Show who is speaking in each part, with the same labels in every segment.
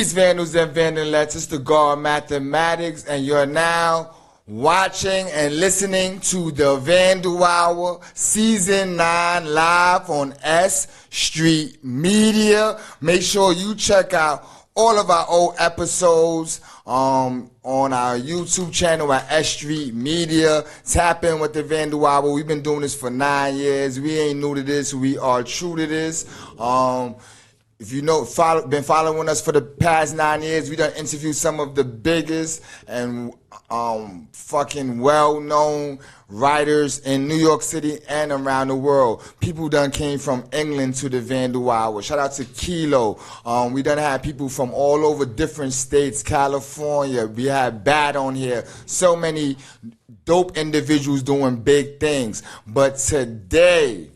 Speaker 1: Peace, Vandals and Vandalettes. It's the God Mathematics, and you're now watching and listening to the Vandal Hour Season 9 live on S.STREET Media. Make sure you check out all of our old episodes on our YouTube channel at S.STREET Media. Tap in with the Vandal Hour. We've been doing this for 9 years. We ain't new to this. We are true to this. If you know, been following us for the past 9 years, we done interviewed some of the biggest and fucking well-known writers in New York City and around the world. People done came from England to the Vandal Hour. Shout out to Kilo. We done had people from all over different states, California. We had Bat on here. So many dope individuals doing big things. But today,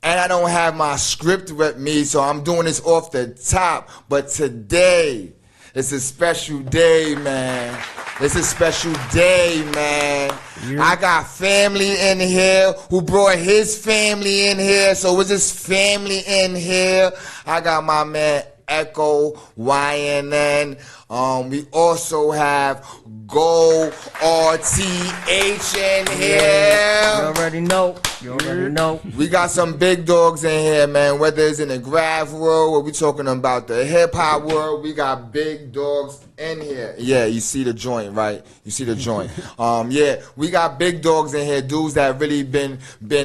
Speaker 1: and I don't have my script with me, so I'm doing this off the top. But today, it's a special day, man. It's a special day, man. Yeah. I got family in here who brought his family in here. So it's his family in here. I got my man Echo, YNN. We also have Go RTH in here.
Speaker 2: You already know.
Speaker 1: We got some big dogs in here, man. Whether it's in the graph world or we talking about the hip hop world, we got big dogs in here. Yeah, you see the joint, right? You see the joint. Yeah, we got big dogs in here, dudes that really been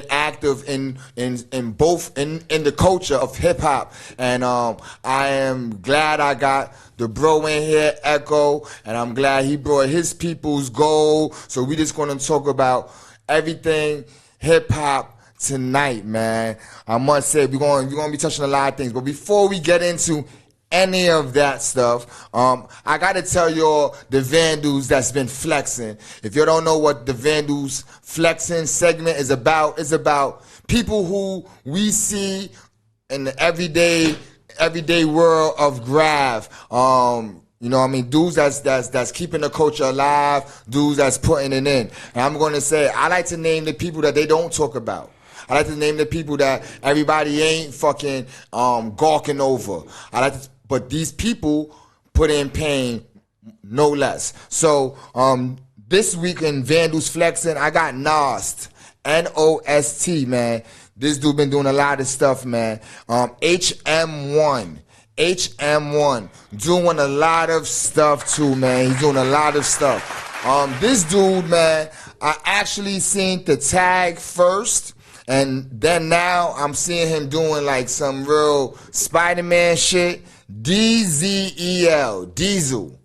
Speaker 1: active in the culture of hip hop. And I am glad I got the bro in here, Echo, and I'm glad he brought his people's goal. So we just gonna talk about everything hip hop tonight, man. I must say we're gonna be touching a lot of things. But before we get into any of that stuff, I gotta tell y'all the Vandals that's been flexing. If you don't know what the Vandals flexing segment is about, it's about people who we see in the everyday world of graph. You know what I mean? Dudes that's keeping the culture alive, dudes that's putting it in. And I'm gonna say, I like to name the people that they don't talk about. I like to name the people that everybody ain't fucking gawking over. But these people put in pain, no less. So this week in Vandals Flexing, I got Nost, N-O-S-T, man. This dude been doing a lot of stuff, man. HM1 doing a lot of stuff too, man. He's doing a lot of stuff. This dude, man, I actually seen the tag first, and then now I'm seeing him doing like some real Spider-Man shit. D-Z-E-L, Diesel.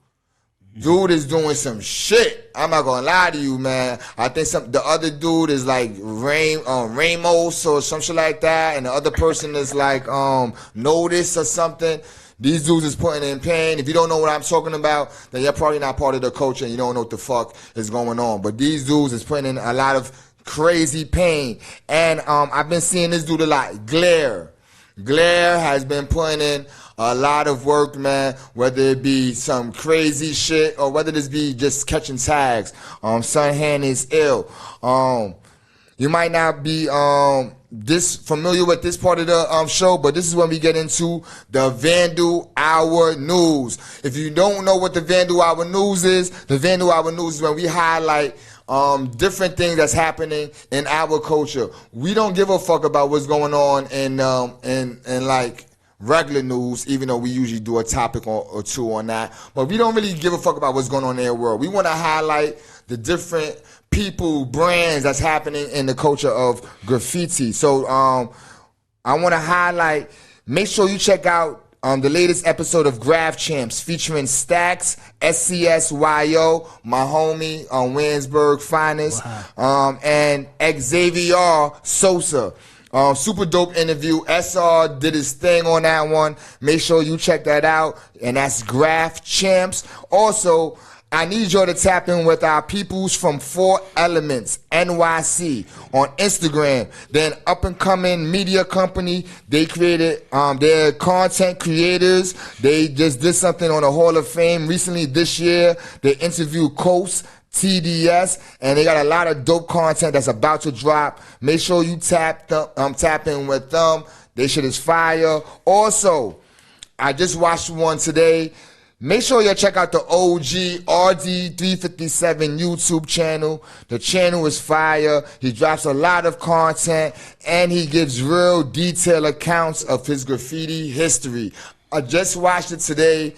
Speaker 1: Dude is doing some shit. I'm not gonna lie to you, man. I think the other dude is like Ramos or some shit like that, and the other person is like Notice or something. These dudes is putting in pain. If you don't know what I'm talking about, then you're probably not part of the culture and you don't know what the fuck is going on. But these dudes is putting in a lot of crazy pain. And I've been seeing this dude a lot. Glare has been putting in a lot of work, man, whether it be some crazy shit or whether this be just catching tags. Son Hand is ill. You might not be this familiar with this part of the show, but this is when we get into the Vandal Hour News. If you don't know what the Vandal Hour News is, the Vandal Hour News is when we highlight different things that's happening in our culture. We don't give a fuck about what's going on in like regular news, even though we usually do a topic or two on that. But we don't really give a fuck about what's going on in their world. We want to highlight the different people, brands that's happening in the culture of graffiti. So I want to highlight, make sure you check out the latest episode of Graph Champs featuring Stacks, SCSYO, my homie on Winsburg Finest, and Xavier Sosa. Super dope interview. SR did his thing on that one. Make sure you check that out. And that's Graph Champs. Also, I need y'all to tap in with our peoples from 4 Elements NYC on Instagram. They're an up-and-coming media company. They created, they're content creators. They just did something on the Hall of Fame recently this year. They interviewed Coast, TDS, and they got a lot of dope content that's about to drop. Make sure you tap in with them. They shit is fire. Also, I just watched one today. Make sure you check out the OG RD357 YouTube channel. The channel is fire. He drops a lot of content, and he gives real detailed accounts of his graffiti history. I just watched it today.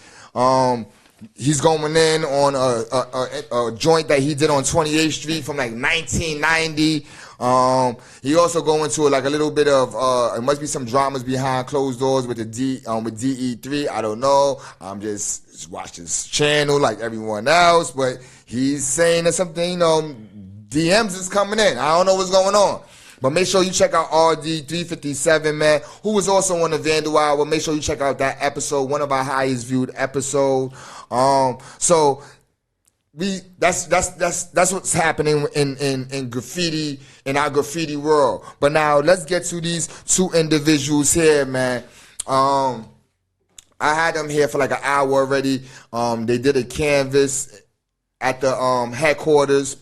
Speaker 1: He's going in on a joint that he did on 28th Street from like 1990. He also go into like a little bit of it must be some dramas behind closed doors with with DE3. I don't know. I'm just watch his channel like everyone else, but he's saying that something, DMs is coming in. I don't know what's going on. But make sure you check out RD357, man, who was also on the Vandal Hour. Make sure you check out that episode, one of our highest viewed episodes. So that's what's happening in graffiti, in our graffiti world. But now let's get to these two individuals here, man. I had them here for like an hour already. They did a canvas at the headquarters,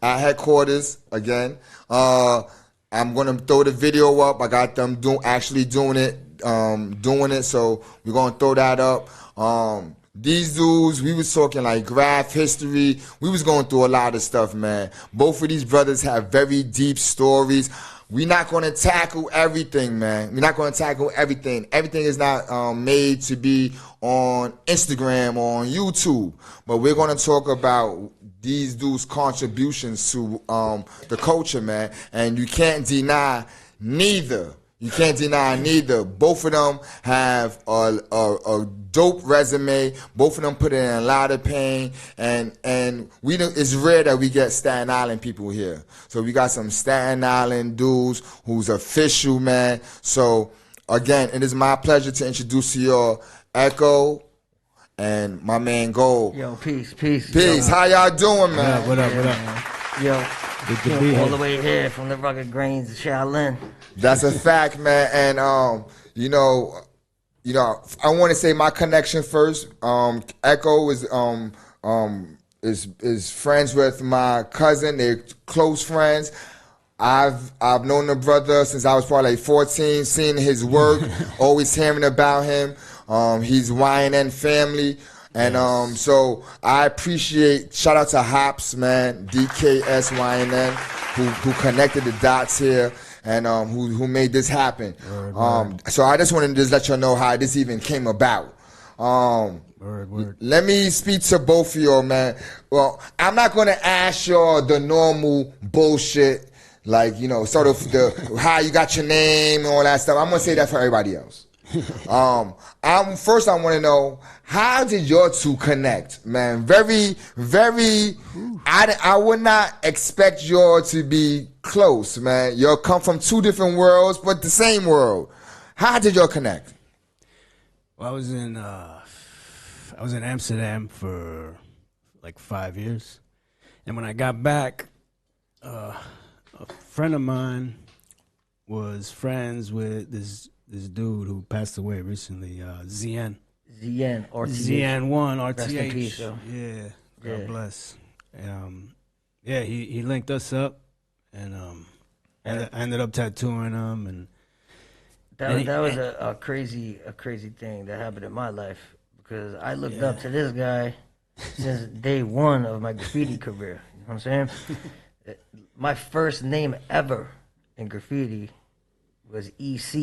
Speaker 1: at headquarters again. I'm gonna throw the video up. I got them actually doing it. So we're gonna throw that up. These dudes, we was talking like graph history. We was going through a lot of stuff, man. Both of these brothers have very deep stories. We're not going to tackle everything, man. We're not going to tackle everything. Everything is not made to be on Instagram or on YouTube. But we're going to talk about these dudes' contributions to the culture, man. And you can't deny neither. You can't deny neither. Both of them have a dope resume. Both of them put in a lot of pain, and it's rare that we get Staten Island people here. So we got some Staten Island dudes who's official, man. So again, it is my pleasure to introduce to you Echo and my man Gold.
Speaker 2: Yo, peace.
Speaker 1: Yo. How y'all doing, man?
Speaker 3: What up?
Speaker 2: Yo,
Speaker 3: Good to be
Speaker 2: all
Speaker 3: here.
Speaker 2: the way here from the rugged grains of Shaolin.
Speaker 1: That's a fact, man. And I want to say my connection first. Echo is friends with my cousin. They're close friends. I've known the brother since I was probably like 14, seeing his work, always hearing about him. He's YNN family. And so I appreciate, shout out to Hops, man, DKSYNN, who connected the dots here and who made this happen. So I just wanted to just let you know how this even came about. Let me speak to both of y'all, man. Well, I'm not going to ask y'all the normal bullshit, like, sort of how you got your name and all that stuff. I'm going to say that for everybody else. First I want to know, how did your two connect, man? Very, very, I would not expect y'all to be close, man. Y'all come from two different worlds, but the same world. How did y'all connect?
Speaker 3: Well, I was in Amsterdam for like 5 years. And when I got back, a friend of mine was friends with this dude who passed away recently, ZN1, RTH.
Speaker 2: Rest in peace, yo.
Speaker 3: Yeah, God bless. He linked us up, and I ended up tattooing him, and
Speaker 2: that was a crazy thing that happened in my life, because I looked up to this guy since day one of my graffiti career. You know what I'm saying? My first name ever in graffiti was EC.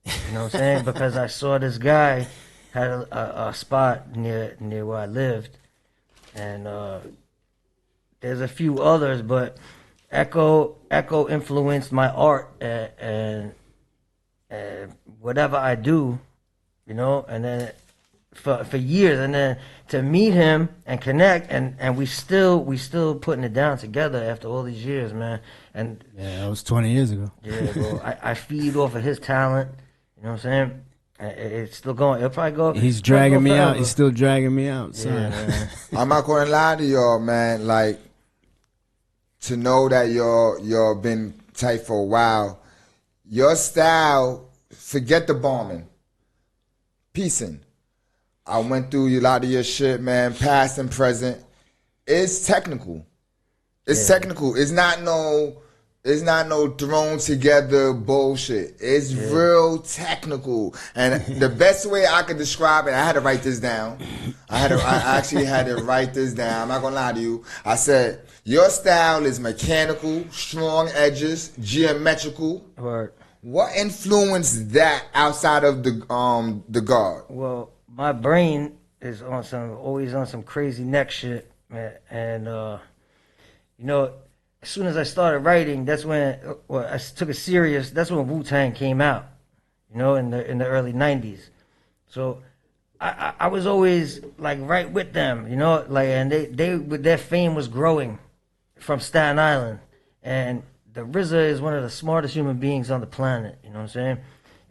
Speaker 2: You know what I'm saying? Because I saw this guy had a spot near where I lived, and there's a few others, but Echo influenced my art and whatever I do, and then for years, and then to meet him and connect, and we still putting it down together after all these years, man. And
Speaker 3: that was 20 years ago.
Speaker 2: Yeah, bro. I feed off of his talent. You know what I'm saying? It's still going. It'll probably go.
Speaker 3: He's dragging me out. He's still dragging me out. So.
Speaker 2: Yeah,
Speaker 1: I'm not gonna lie to y'all, man. Like, to know that y'all been tight for a while. Your style, forget the bombing. Piecing. I went through a lot of your shit, man, past and present. It's technical. It's technical. It's not no It's not no thrown together bullshit. It's real technical. And the best way I could describe it, I had to write this down. I actually had to write this down. I'm not gonna lie to you. I said, your style is mechanical, strong edges, geometrical.
Speaker 2: Right.
Speaker 1: What influenced that outside of the guard?
Speaker 2: Well, my brain is always on some crazy neck shit, man. And you know, as soon as I started writing, that's when I took it serious. That's when Wu-Tang came out, you know, in the early '90s. So I was always like right with them, you know, like, and their fame was growing from Staten Island, and the RZA is one of the smartest human beings on the planet, you know what I'm saying?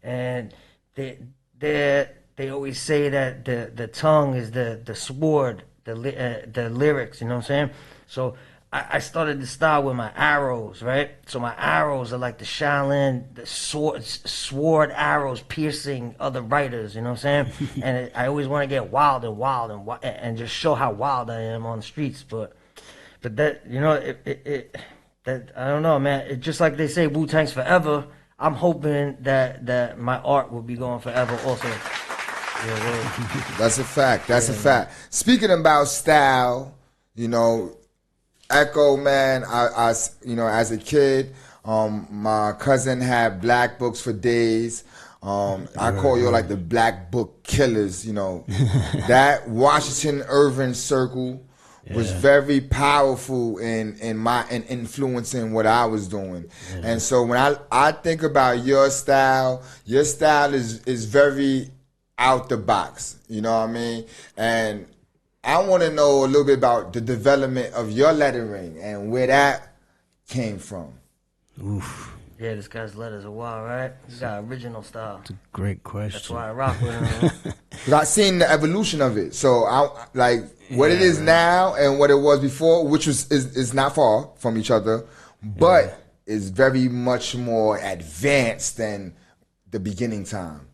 Speaker 2: And they always say that the tongue is the sword, the lyrics, you know what I'm saying? So I started to style with my arrows, right? So my arrows are like the Shaolin, the sword arrows piercing other writers, you know what I'm saying? And I always want to get wild and just show how wild I am on the streets, but that, you know, that, I don't know, man. It just like they say, Wu-Tang's forever. I'm hoping that my art will be going forever also. Yeah,
Speaker 1: that's a fact. That's a fact. Speaking about style, you know, Echo, man, I you know, as a kid, my cousin had black books for days. I call you like the black book killers, you know. That Washington Irving circle was very powerful in influencing what I was doing. And so when I think about your style is very out the box, you know what I mean? And I want to know a little bit about the development of your lettering and where that came from.
Speaker 3: Oof.
Speaker 2: Yeah, this guy's letters are wild, right? He's got original style.
Speaker 3: That's a great question.
Speaker 2: That's why I rock with him.
Speaker 1: Because I've seen the evolution of it. So I like what it is now and what it was before, which is not far from each other, but is very much more advanced than the beginning time.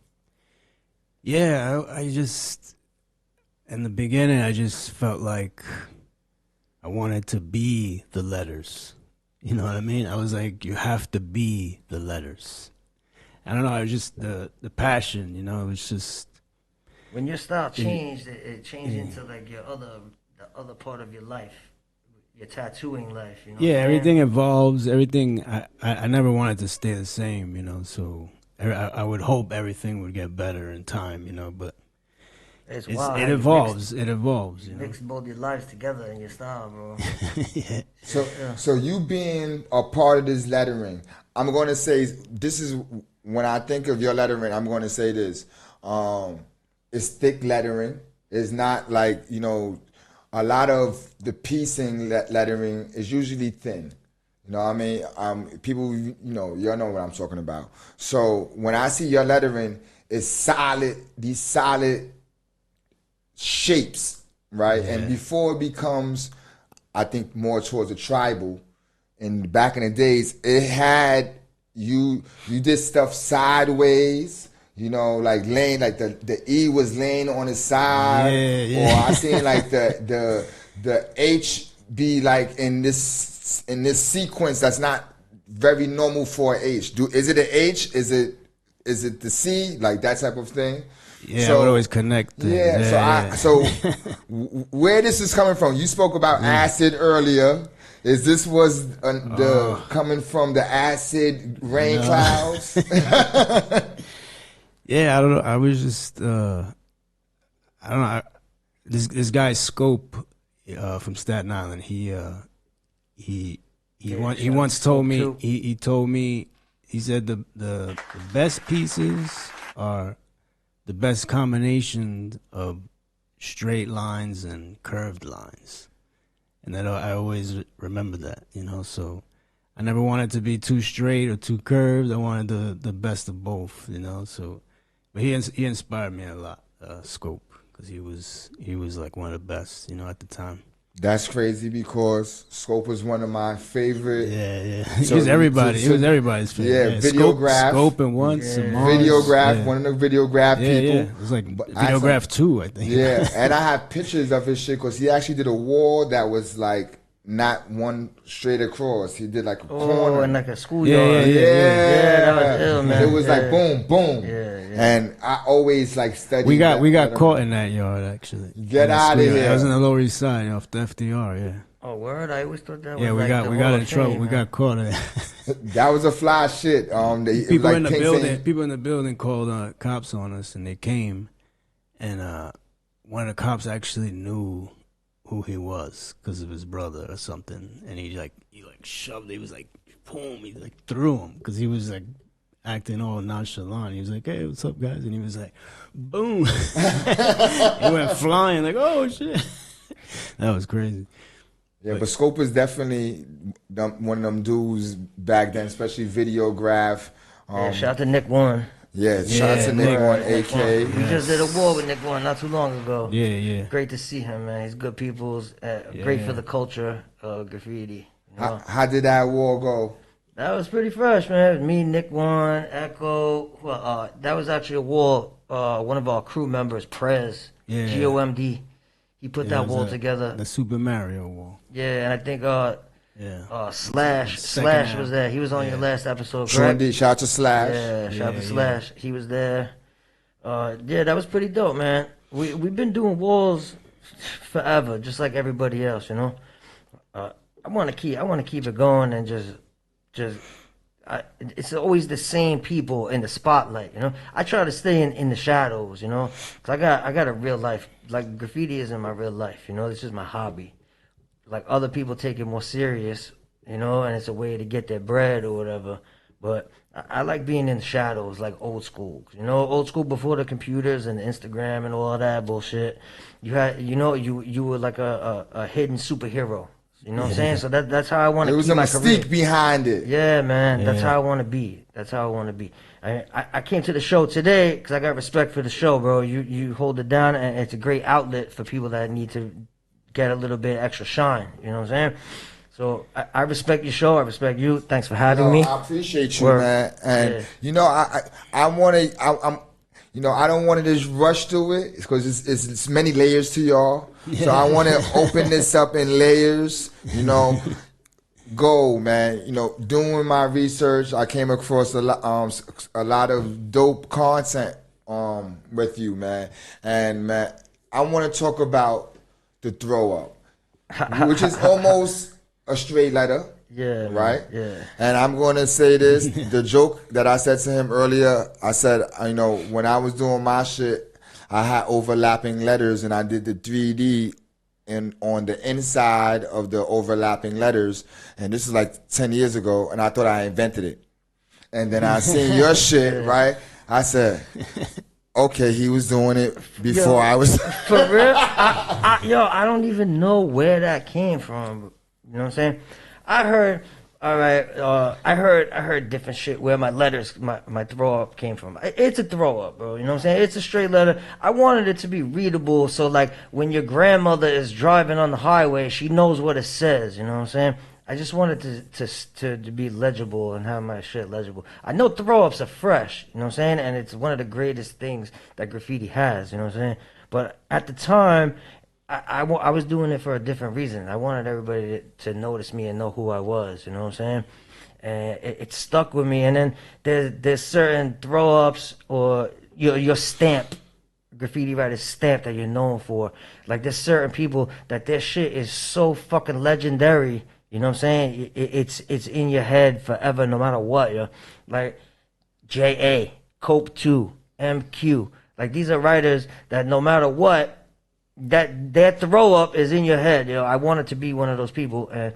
Speaker 3: Yeah, I just, in the beginning, I just felt like I wanted to be the letters. You know what I mean? I was like, you have to be the letters. I don't know, it was just the passion, you know, it was just.
Speaker 2: When your style changed, it changed into like the other part of your life, your tattooing life, you know?
Speaker 3: Yeah, everything evolves, everything, I never wanted to stay the same, you know, so I would hope everything would get better in time, you know, but
Speaker 2: it's wild.
Speaker 3: It evolves. You
Speaker 2: mix both your lives together in your style, bro.
Speaker 3: Yeah.
Speaker 1: So you being a part of this lettering, I'm going to say, this is, when I think of your lettering, I'm going to say this. It's thick lettering. It's not like, you know, a lot of the piecing lettering is usually thin. You know what I mean? People, you know, y'all know what I'm talking about. So when I see your lettering, it's solid, these solid shapes, right? Yeah. And before it becomes, I think, more towards the tribal, and back in the days, it had, you did stuff sideways, you know, like laying, like the E was laying on his side, or I seen like the H be like in this sequence that's not very normal for an H. Is it an H? Is it the C? Like that type of thing.
Speaker 3: Yeah, so, I would always connect things.
Speaker 1: So where this is coming from? You spoke about acid earlier. Is this coming from the acid rain clouds?
Speaker 3: Yeah, I don't know. I was just I don't know. This guy Scope from Staten Island. He once told me. He told me. He said the best pieces are the best combination of straight lines and curved lines. And that I always remember that, you know, so I never wanted to be too straight or too curved. I wanted the best of both, you know, so, but he inspired me a lot, Scope, because he was like one of the best, you know, at the time.
Speaker 1: That's crazy because Scope was one of my favorite.
Speaker 3: Yeah. He was everybody's favorite.
Speaker 1: Yeah, Videograph.
Speaker 3: Scope and once.
Speaker 1: Videograph, one of the Videograph people.
Speaker 3: Yeah. It was like Videograph 2, I think.
Speaker 1: Yeah, and I have pictures of his shit because he actually did a wall that was like not one straight across. He did like a
Speaker 2: Oh,
Speaker 1: corner.
Speaker 2: and like a schoolyard.
Speaker 1: Yeah,
Speaker 2: that was ill, man.
Speaker 1: It was like boom, boom.
Speaker 2: Yeah.
Speaker 1: And I always like studied.
Speaker 3: We got caught in that yard actually.
Speaker 1: Get out of here.
Speaker 3: I was in the Lower East Side off the FDR. Yeah.
Speaker 2: Oh, word! I always thought that was
Speaker 3: Yeah, we
Speaker 2: like
Speaker 3: got in trouble. We got caught in it.
Speaker 1: That was a fly shit.
Speaker 3: People in the building called cops on us, and they came, and one of the cops actually knew who he was because of his brother or something, and he shoved. He was like, boom! He like threw him because he was like acting all nonchalant. He was like, "Hey, what's up, guys?" And he was like, boom! He went flying like, "Oh shit!" That was crazy.
Speaker 1: Yeah, but Scope is definitely one of them dudes back then, especially videograph.
Speaker 2: shout out to Nick One.
Speaker 1: Yeah, shout out to Nick One, AK.
Speaker 2: We just did a war with Nick One not too long ago.
Speaker 3: Yeah.
Speaker 2: Great to see him, man. He's good people's. Great for the culture of graffiti. You know?
Speaker 1: How did that war go?
Speaker 2: That was pretty fresh, man. Me, Nick One, Echo. Well, that was actually a war. One of our crew members, Prez, GOMD. He put that wall together.
Speaker 3: The Super Mario wall.
Speaker 2: Yeah, and I think Slash was there. He was on your last episode,
Speaker 1: Sure
Speaker 2: correct?
Speaker 1: indeed. Shout out to Slash.
Speaker 2: Yeah, shout out to Slash. He was there. That was pretty dope, man. We've been doing walls forever, just like everybody else, you know. I want to keep it going and it's always the same people in the spotlight, you know. I try to stay in the shadows, you know, 'cause I got a real life. Like graffiti isn't my real life, you know. This is my hobby. Like other people take it more serious, you know, and it's a way to get their bread or whatever. But I like being in the shadows, like old school, you know, old school before the computers and Instagram and all that bullshit. You were like a hidden superhero. You know what I'm saying? So that's how I want to keep my career.
Speaker 1: There was a mystique behind it.
Speaker 2: Yeah, man. That's how I want to be. I came to the show today because I got respect for the show, bro. You hold it down, and it's a great outlet for people that need to get a little bit extra shine. You know what I'm saying? So I respect your show. I respect you. Thanks for having me.
Speaker 1: I appreciate you, man. And you know, I don't want to just rush through it because it's many layers to y'all. So I want to open this up in layers, you know. Go, man. You know, doing my research, I came across a lot of dope content with you, man. And man, I want to talk about the throw up, which is almost a straight letter.
Speaker 2: Yeah.
Speaker 1: Right?
Speaker 2: Yeah.
Speaker 1: And I'm going to say this, the joke that I said to him earlier, I said, you know, when I was doing my shit, I had overlapping letters and I did the 3D on the inside of the overlapping letters. And this is like 10 years ago, and I thought I invented it. And then I seen your shit, right? I said, okay, he was doing it before I was.
Speaker 2: For real? I don't even know where that came from. You know what I'm saying? I heard different shit where my letters, my throw up came from. It's a throw up, bro. You know what I'm saying? It's a straight letter. I wanted it to be readable, so like when your grandmother is driving on the highway, she knows what it says. You know what I'm saying? I just wanted to be legible and have my shit legible. I know throw ups are fresh. You know what I'm saying? And it's one of the greatest things that graffiti has. You know what I'm saying? But at the time, I was doing it for a different reason. I wanted everybody to notice me and know who I was, you know what I'm saying? And it stuck with me. And then there's certain throw-ups or your stamp, graffiti writer's stamp that you're known for. Like there's certain people that their shit is so fucking legendary, you know what I'm saying? It's in your head forever no matter what, yo. Like J.A., Cope 2, MQ. Like these are writers that no matter what, that throw up is in your head, you know. I wanted to be one of those people, and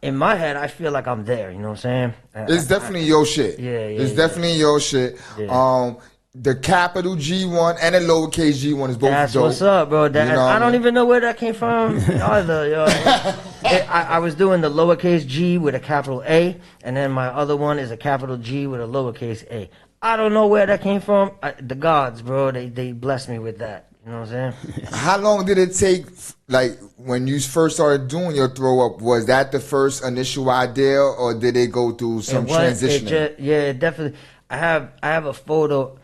Speaker 2: in my head, I feel like I'm there. You know what I'm saying?
Speaker 1: It's definitely your shit.
Speaker 2: Yeah.
Speaker 1: It's definitely your shit.
Speaker 2: Yeah.
Speaker 1: The capital G1 and the lowercase G1 is both
Speaker 2: That's
Speaker 1: dope.
Speaker 2: what's up, bro.
Speaker 1: You know
Speaker 2: I don't even know where that came from either. Yo. I was doing the lowercase G with a capital A, and then my other one is a capital G with a lowercase A. I don't know where that came from. The gods, bro, they blessed me with that. You know what I'm saying?
Speaker 1: How long did it take, like, when you first started doing your throw-up? Was that the first initial idea, or did it go through some transitioning?
Speaker 2: It definitely. I have a photo.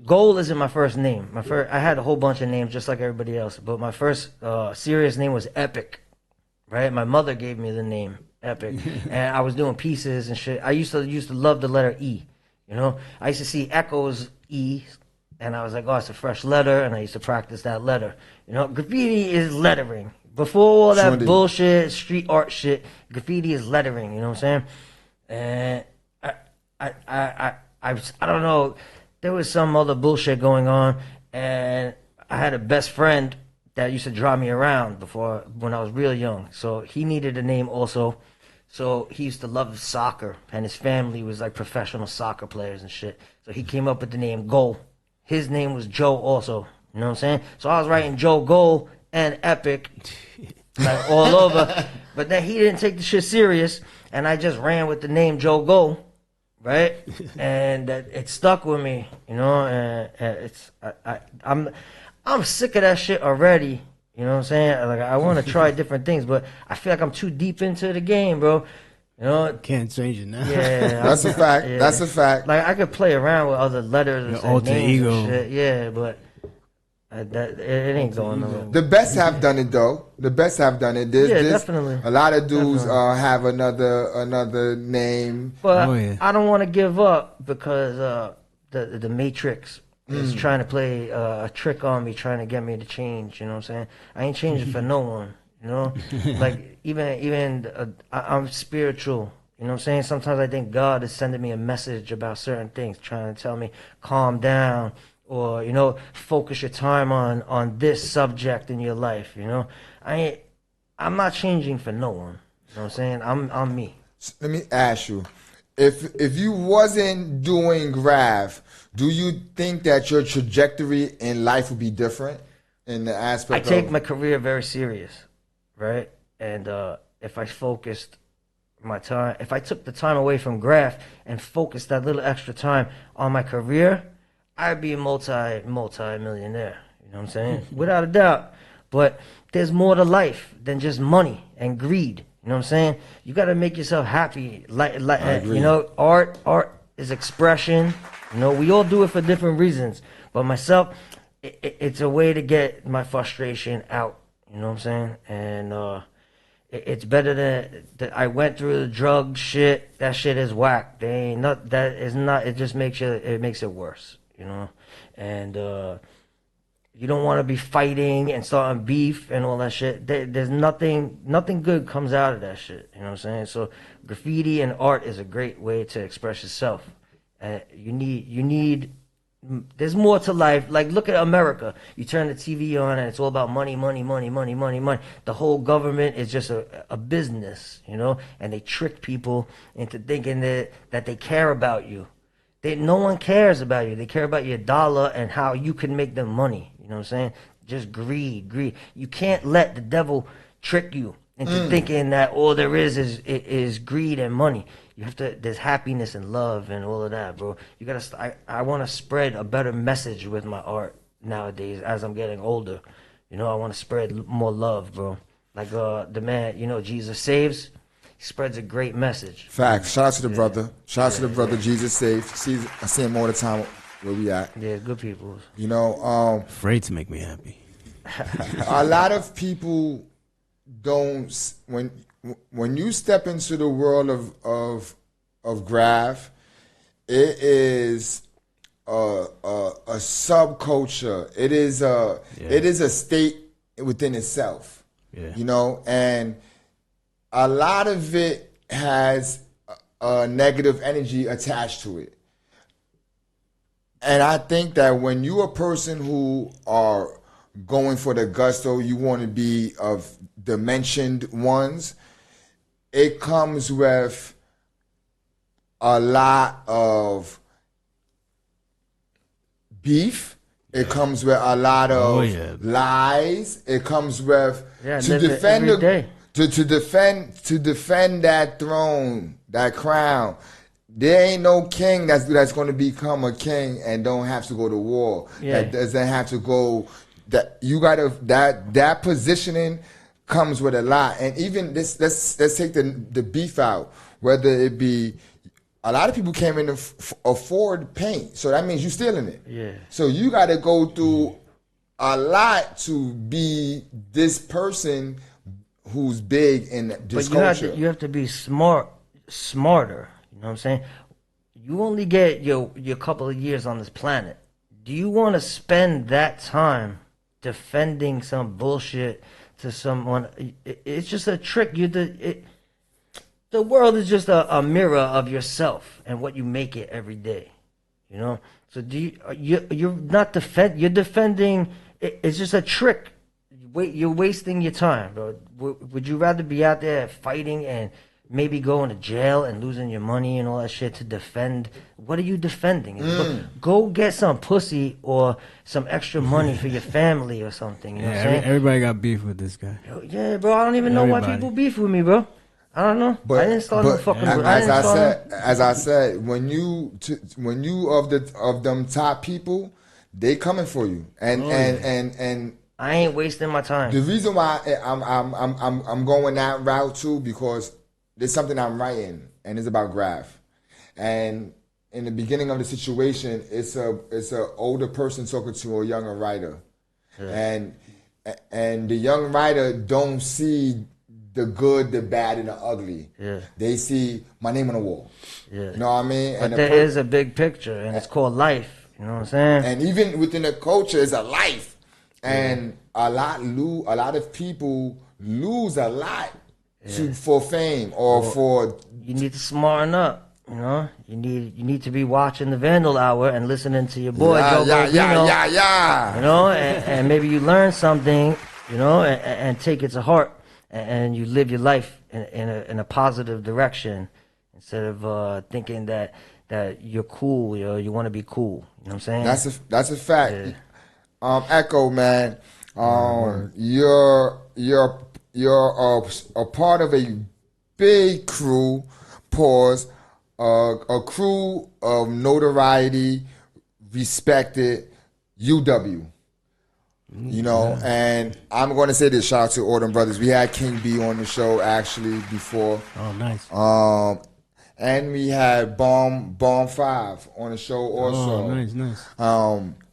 Speaker 2: Goal isn't my first name. I had a whole bunch of names just like everybody else, but my first serious name was Epic, right? My mother gave me the name Epic, and I was doing pieces and shit. I used to love the letter E. You know, I used to see Echo's E, and I was like, oh, it's a fresh letter, and I used to practice that letter. You know, graffiti is lettering. Before all that bullshit, street art shit, graffiti is lettering. You know what I'm saying? And I don't know. There was some other bullshit going on, and I had a best friend that used to draw me around before when I was real young. So he needed a name also. So he used to love soccer, and his family was like professional soccer players and shit. So he came up with the name Goal. His name was Joe also. You know what I'm saying? So I was writing Joe Goal and Epic like all over. But then he didn't take the shit serious, and I just ran with the name Joe Goal, right? And it stuck with me, you know. And I'm sick of that shit already. You know what I'm saying? Like I want to try different things, but I feel like I'm too deep into the game, bro. You know,
Speaker 3: can't change it now.
Speaker 2: Yeah,
Speaker 1: that's a fact. Yeah. That's a fact.
Speaker 2: Like I could play around with other letters,
Speaker 3: your alter ego.
Speaker 2: And shit. Yeah, but it ain't going nowhere.
Speaker 1: The best have done it though. The best have done it.
Speaker 2: Definitely.
Speaker 1: A lot of dudes have another name,
Speaker 2: but I don't want to give up because the Matrix is trying to play a trick on me, trying to get me to change. You know what I'm saying? I ain't changing for no one. You know, like even I'm spiritual. You know what I'm saying? Sometimes I think God is sending me a message about certain things, trying to tell me calm down, or you know, focus your time on this subject in your life. You know, I'm not changing for no one. You know what I'm saying? I'm me.
Speaker 1: Let me ask you, if you wasn't doing graph, do you think that your trajectory in life would be different in the aspect?
Speaker 2: I take my career very serious, right? And if I focused my time, if I took the time away from graph and focused that little extra time on my career, I'd be a multi-millionaire. You know what I'm saying? Without a doubt. But there's more to life than just money and greed. You know what I'm saying? You got to make yourself happy. Like you know, art is expression. You know, we all do it for different reasons. But myself, it's a way to get my frustration out. You know what I'm saying? And it's better than I went through the drug shit. That shit is whack. They ain't not. That is not. It just makes it worse. You know, and you don't want to be fighting and starting beef and all that shit. There's nothing good comes out of that shit. You know what I'm saying? So graffiti and art is a great way to express yourself. You need. There's more to life. Like, look at America. You turn the TV on and it's all about money, money, money, money, money, money. The whole government is just a business, you know? And they trick people into thinking that they care about you. No one cares about you. They care about your dollar and how you can make them money. You know what I'm saying? Just greed. You can't let the devil trick you into thinking that all there is greed and money. You have to. There's happiness and love and all of that, bro. You gotta. I want to spread a better message with my art nowadays as I'm getting older. You know, I want to spread more love, bro. Like the man, you know, Jesus Saves. He spreads a great message.
Speaker 1: Facts. Shout out to the brother. Shout out to the brother. Jesus Saves. I see him all the time. Where we at?
Speaker 2: Yeah, good people.
Speaker 1: You know,
Speaker 3: afraid to make me happy.
Speaker 1: A lot of people don't when you step into the world of graph, it is a subculture. It is a state within itself. Yeah. You know, and a lot of it has a negative energy attached to it. And I think that when you're a person who are going for the gusto, you want to be of the mentioned ones, it comes with a lot of beef. It comes with a lot of lies. It comes with to defend that throne, that crown. There ain't no king that's going to become a king and don't have to go to war. Yeah. That doesn't have to go. That you gotta that positioning comes with a lot. And even this, let's take the beef out. Whether it be a lot of people can't even afford paint, so that means you're stealing it.
Speaker 2: Yeah.
Speaker 1: So you got to go through a lot to be this person who's big in this
Speaker 2: But
Speaker 1: culture.
Speaker 2: you have to be smarter. You know what I'm saying? You only get your couple of years on this planet. Do you want to spend that time defending some bullshit to someone? It's just a trick. The world is just a mirror of yourself and what you make it every day. You know. So you're not you're defending. It's just a trick. You're wasting your time, bro. Would you rather be out there fighting and maybe going to jail and losing your money and all that shit to defend? What are you defending? Go get some pussy or some extra money for your family or something. You know what I'm saying?
Speaker 3: Everybody got beef with this guy.
Speaker 2: Yeah, bro. I don't even know why people beef with me, bro. I don't know.
Speaker 1: But,
Speaker 2: I didn't start no fucking.
Speaker 1: As I said, when you of them top people, they coming for you, and
Speaker 2: I ain't wasting my time.
Speaker 1: The reason why I'm going that route too, because there's something I'm writing, and it's about graph. And in the beginning of the situation, it's a older person talking to a younger writer, and the young writer don't see the good, the bad, and the ugly. Yeah. They see my name on the wall. Yeah. You know what I mean?
Speaker 2: But there is a big picture, and it's called life. You know what I'm saying?
Speaker 1: And even within the culture, it's a life. And a lot of people lose a lot for fame or for.
Speaker 2: You need to smarten up. You know, you need to be watching the Vandal Hour and listening to your boy Joe Barbino. You know, and maybe you learn something. You know, and take it to heart. And you live your life in a positive direction instead of thinking that you're cool, you want to be cool. You know what I'm saying?
Speaker 1: That's a fact. Yeah. Echo, man. You're a part of a big crew. Pause. A crew of notoriety, respected. UW. You know, and I'm going to say this, shout out to all them brothers. We had King B on the show actually before.
Speaker 3: Oh, nice.
Speaker 1: And we had Bomb 5 on the show also.
Speaker 3: Oh, nice.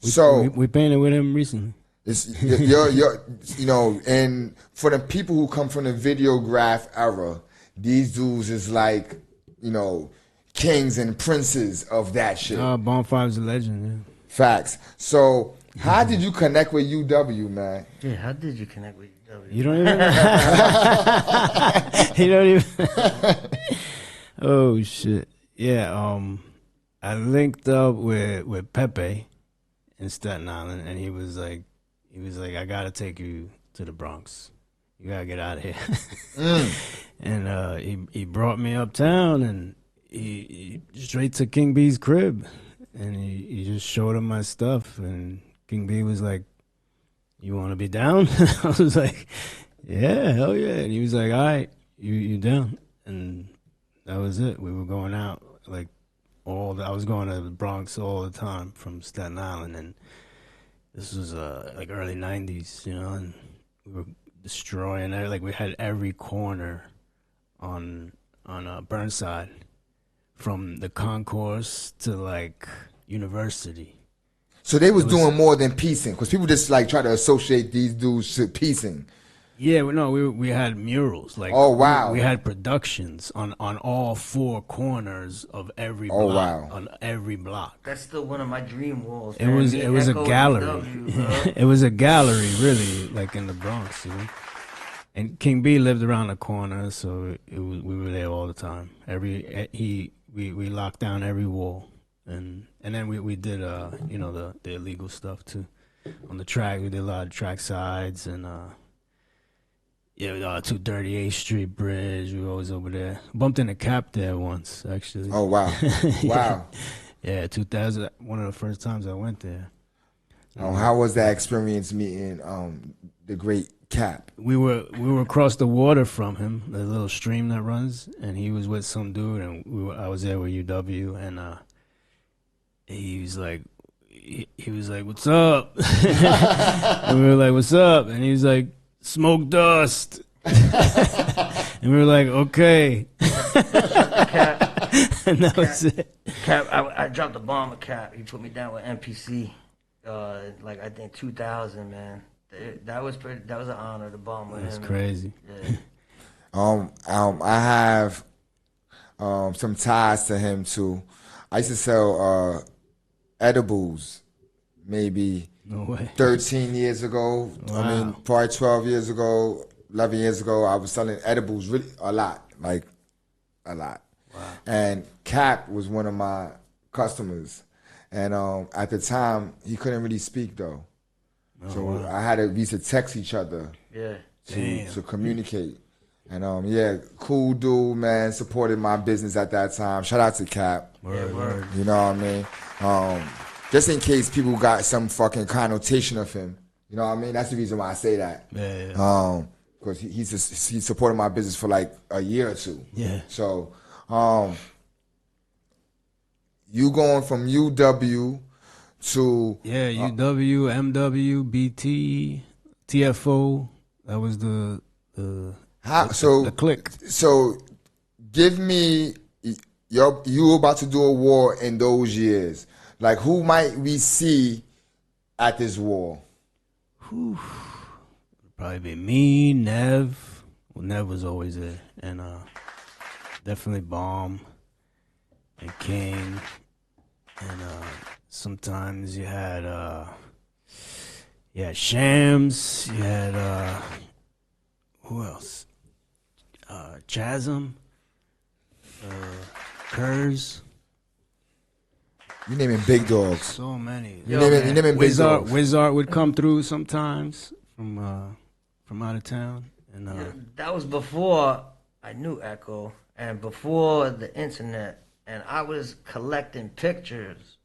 Speaker 1: So
Speaker 3: we painted with him recently.
Speaker 1: It's you know, and for the people who come from the videograph era, these dudes is like, you know, kings and princes of that shit.
Speaker 3: Bomb 5 is a legend, yeah.
Speaker 1: Facts. So how did you connect with UW, man?
Speaker 2: Yeah, how did you connect with UW?
Speaker 3: You don't even. You don't even. Oh shit! Yeah. I linked up with Pepe in Staten Island, and he was like, I gotta take you to the Bronx. You gotta get out of here. And he brought me uptown, and he straight to King B's crib, and he just showed him my stuff, and King B was like, "You want to be down?" I was like, "Yeah, hell yeah!" And he was like, "All right, you down?" And that was it. We were going out like I was going to the Bronx all the time from Staten Island, and this was like early '90s, you know, and we were destroying it. Like we had every corner on Burnside, from the concourse to like University.
Speaker 1: So they was doing more than piecing, because people just like try to associate these dudes to piecing.
Speaker 3: Yeah, we had murals. Like,
Speaker 1: oh wow,
Speaker 3: we had productions on all four corners of every block.
Speaker 1: Oh wow,
Speaker 3: on every block.
Speaker 2: That's still one of my dream walls.
Speaker 3: It was a gallery. It was a gallery, really, like in the Bronx, you know. And King B lived around the corner, so we were there all the time. We locked down every wall. And then we did you know, the illegal stuff too. On the track, we did a lot of track sides, and 238 Street Bridge. We were always over there. Bumped into Cap there once, actually.
Speaker 1: Oh wow, wow.
Speaker 3: Yeah, 2000. One of the first times I went there.
Speaker 1: How was that experience meeting the great Cap?
Speaker 3: We were across the water from him, the little stream that runs, and he was with some dude, and I was there with UW, and he was like, "What's up?" And we were like, "What's up?" And he was like, "Smoke dust." And we were like, "Okay."
Speaker 2: Cap,
Speaker 3: and that was it.
Speaker 2: Cap, I dropped a bomb with Cap. He put me down with MPC, like I think 2000, man. That was pretty. That was an honor to bomb with
Speaker 3: That's
Speaker 2: him.
Speaker 3: crazy.
Speaker 2: Yeah.
Speaker 1: I have some ties to him too. I used to sell edibles maybe
Speaker 3: No way.
Speaker 1: 13 years ago.
Speaker 3: Wow.
Speaker 1: I mean, probably 12 years ago, 11 years ago. I was selling edibles really a lot, like a lot.
Speaker 3: Wow.
Speaker 1: And Cap was one of my customers, and at the time he couldn't really speak though, so
Speaker 3: wow.
Speaker 1: we used to text each other
Speaker 2: Yeah.
Speaker 1: to communicate. And yeah, cool dude, man. Supported my business at that time. Shout out to Cap.
Speaker 3: Word.
Speaker 1: You know what I mean? Just in case people got some fucking connotation of him. You know what I mean? That's the reason why I say that.
Speaker 3: Yeah.
Speaker 1: Because he supported my business for like a year or two.
Speaker 3: Yeah.
Speaker 1: So, you going from UW to
Speaker 3: UW, MW, BT, TFO. That was the click.
Speaker 1: So, give me you about to do a war in those years. Like, who might we see at this war?
Speaker 3: Probably be me, Nev. Well, Nev was always there, and definitely Bomb and King, and sometimes you had Shams. You had who else? Chasm, Kurz.
Speaker 1: You naming big dogs.
Speaker 3: So many.
Speaker 1: You naming big dogs.
Speaker 3: Wizard would come through sometimes from out of town, and
Speaker 2: That was before I knew Echo and before the internet, and I was collecting pictures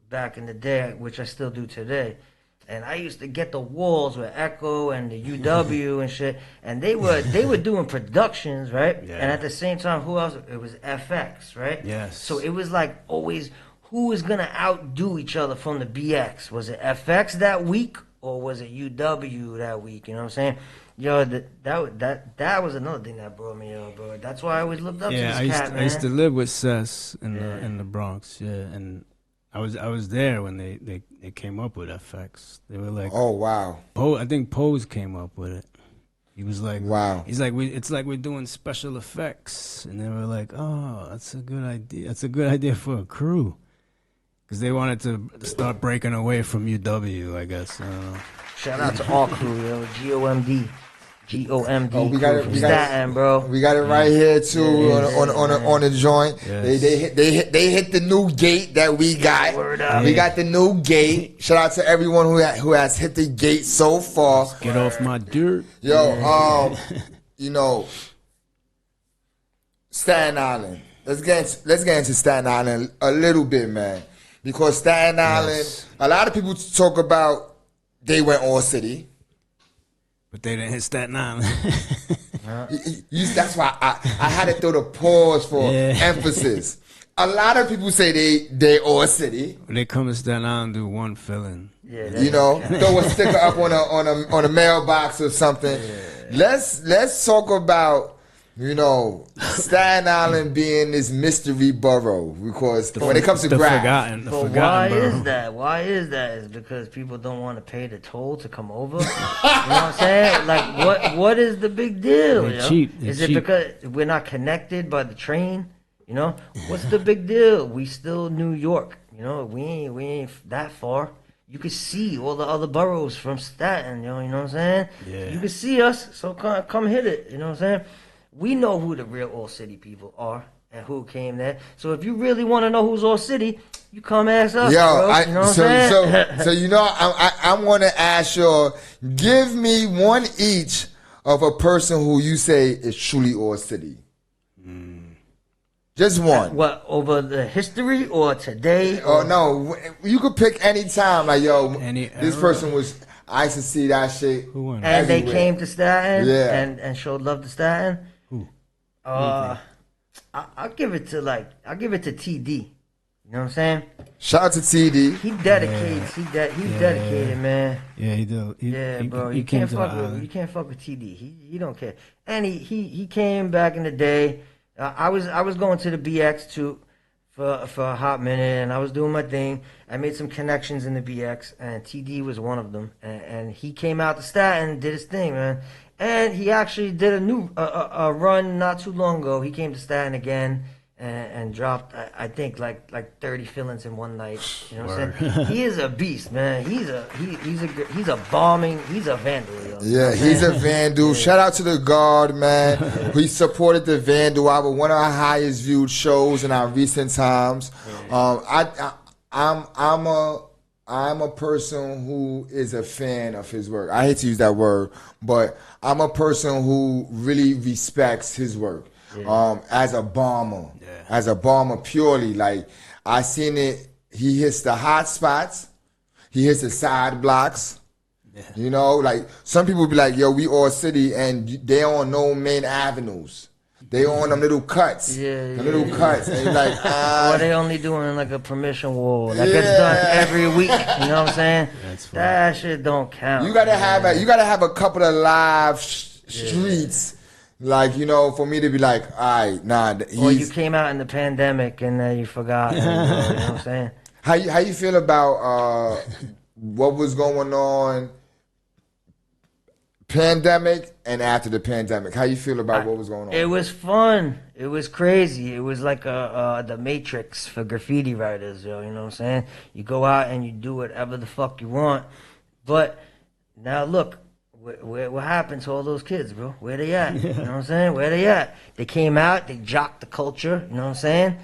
Speaker 2: back in the day, which I still do today. And I used to get the walls with Echo and the UW and shit, and they were doing productions, right?
Speaker 3: Yeah.
Speaker 2: And at the same time, who else? It was FX, right?
Speaker 3: Yes.
Speaker 2: So it was like always, who was gonna outdo each other from the BX? Was it FX that week or was it UW that week? You know what I'm saying? Yo, that was another thing that brought me up, bro. That's why I always looked up to this cat, man.
Speaker 3: I used to live with Sess in the Bronx, and I was there when they came up with FX. They were like,
Speaker 1: oh wow,
Speaker 3: I think Pose came up with it. He was like,
Speaker 1: wow.
Speaker 3: He's like, it's like we're doing special effects, and they were like, oh, that's a good idea. That's a good idea for a crew, because they wanted to start breaking away from UW, I guess. I don't know.
Speaker 2: Shout out to all crew, yo. GOMD.
Speaker 1: Oh, we got it.
Speaker 2: From Staten, bro.
Speaker 1: We got it right here too on the joint.
Speaker 3: Yes.
Speaker 1: They hit the new gate that we got.
Speaker 2: Word up.
Speaker 1: We got the new gate. Shout out to everyone who has hit the gate so far.
Speaker 3: Get off my dirt.
Speaker 1: Yo, you know, Staten Island. Let's get into Staten Island a little bit, man, because Staten Island. A lot of people talk about they went all city.
Speaker 3: But they didn't hit Staten Island.
Speaker 1: That's why I had to throw the pause for emphasis. A lot of people say they all city.
Speaker 3: When they come to Staten Island, do one filling.
Speaker 2: Yeah,
Speaker 1: You know, throw a sticker up on a mailbox or something. Yeah. Let's talk about, you know, Staten Island being this mystery borough, because when it comes to
Speaker 3: forgotten
Speaker 2: why
Speaker 3: borough.
Speaker 2: is that? Why is that? Is because people don't want to pay the toll to come over? You know what I'm saying? Like, what is the big deal?
Speaker 3: They're cheap.
Speaker 2: Is it because we're not connected by the train? You know, what's the big deal? We still New York. You know, we ain't that far. You can see all the other boroughs from Staten. You know what I'm saying?
Speaker 3: Yeah.
Speaker 2: You can see us. So come hit it. You know what I'm saying? We know who the real All City people are and who came there. So if you really want to know who's All City, you come ask us, bro. You know what I'm saying?
Speaker 1: So you know, I want to ask you, give me one each of a person who you say is truly All City. Just one.
Speaker 2: What, over the history or today?
Speaker 1: Oh, no. You could pick any time. Like, yo, this person was, I used to see that shit.
Speaker 3: Who won?
Speaker 2: And
Speaker 1: everywhere.
Speaker 2: they came to Staten
Speaker 1: Yeah.
Speaker 2: and showed love to Staten.
Speaker 3: Who?
Speaker 2: I'll give it to TD. You know what I'm saying?
Speaker 1: Shout out to TD.
Speaker 2: He dedicates. He dedicated, man.
Speaker 3: Yeah, he did.
Speaker 2: Bro.
Speaker 3: He
Speaker 2: You
Speaker 3: came
Speaker 2: can't
Speaker 3: to
Speaker 2: fuck
Speaker 3: the
Speaker 2: with
Speaker 3: island.
Speaker 2: you can't fuck with TD. He don't care. And he came back in the day. I was going to the BX for a hot minute, and I was doing my thing. I made some connections in the BX, and TD was one of them. And he came out to Staten, did his thing, man. And he actually did a new a run not too long ago. He came to Staten again and dropped, I think, like 30 fillings in one night. You know what I'm saying? He is a beast, man. He's a bombing. He's a vandal. Yo.
Speaker 1: Yeah, he's a Vandal. Yeah. Shout out to the guard, man. Yeah. We supported the Vandal. One of our highest viewed shows in our recent times. Yeah. I'm a person who is a fan of his work. I hate to use that word, but I'm a person who really respects his work. Yeah. As a bomber. Yeah. As a bomber purely. Like, I seen it, he hits the hot spots, he hits the side blocks. Yeah. You know, like, some people be like, yo, we all city, and they on no main avenues. They on them little cuts. Little cuts. And you're like,
Speaker 2: or they only doing like a permission wall that gets done every week. You know what I'm saying? That shit don't count.
Speaker 1: You gotta have a couple of live streets. Like, you know, for me to be like, all right, nah.
Speaker 2: Or you came out in the pandemic and then you forgot. You know what I'm saying?
Speaker 1: How you feel about what was going on pandemic and after the pandemic? How you feel about what was going on?
Speaker 2: It was fun. It was crazy. It was like the Matrix for graffiti writers, yo. You know what I'm saying? You go out and you do whatever the fuck you want. But now look. What happened to all those kids, bro? Where they at? You know what I'm saying? Where they at? They came out, they jocked the culture, you know what I'm saying?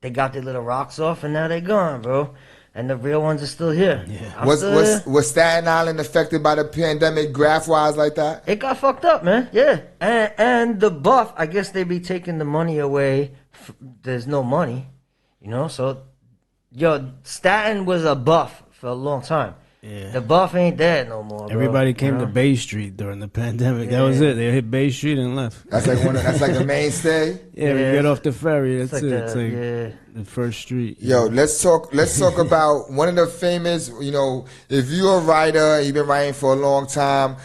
Speaker 2: They got their little rocks off, and now they gone, bro. And the real ones are still here. Yeah.
Speaker 1: Was Staten Island affected by the pandemic graph-wise like that?
Speaker 2: It got fucked up, man. Yeah. And the buff, I guess they be taking the money away. There's no money, you know? So, yo, Staten was a buff for a long time. Yeah. The buff ain't there no more, bro.
Speaker 3: Everybody came to Bay Street during the pandemic. That was it. They hit Bay Street and left.
Speaker 1: That's like that's like the mainstay.
Speaker 3: Yeah, we get off the ferry. That's it. It's like the first street.
Speaker 1: Yo, let's talk about one of the famous. You know, if you're a writer, you've been writing for a long time.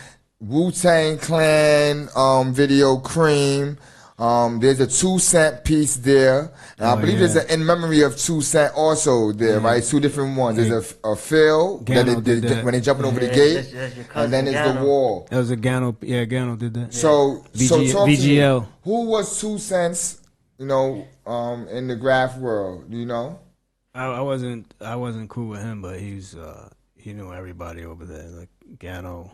Speaker 1: Wu-Tang Clan video Cream. There's a 2 Cent piece there. And I believe there's an in memory of 2 Cent also there, right? 2 different ones. There's a Phil that when they jumping over the gate, and then there's the wall.
Speaker 3: That was a Gano. Yeah, Gano did that.
Speaker 1: So talk
Speaker 3: VGL.
Speaker 1: To me. Who was 2 Cents? You know, in the graph world. Do you know?
Speaker 3: I wasn't cool with him, but he knew everybody over there. Like Gano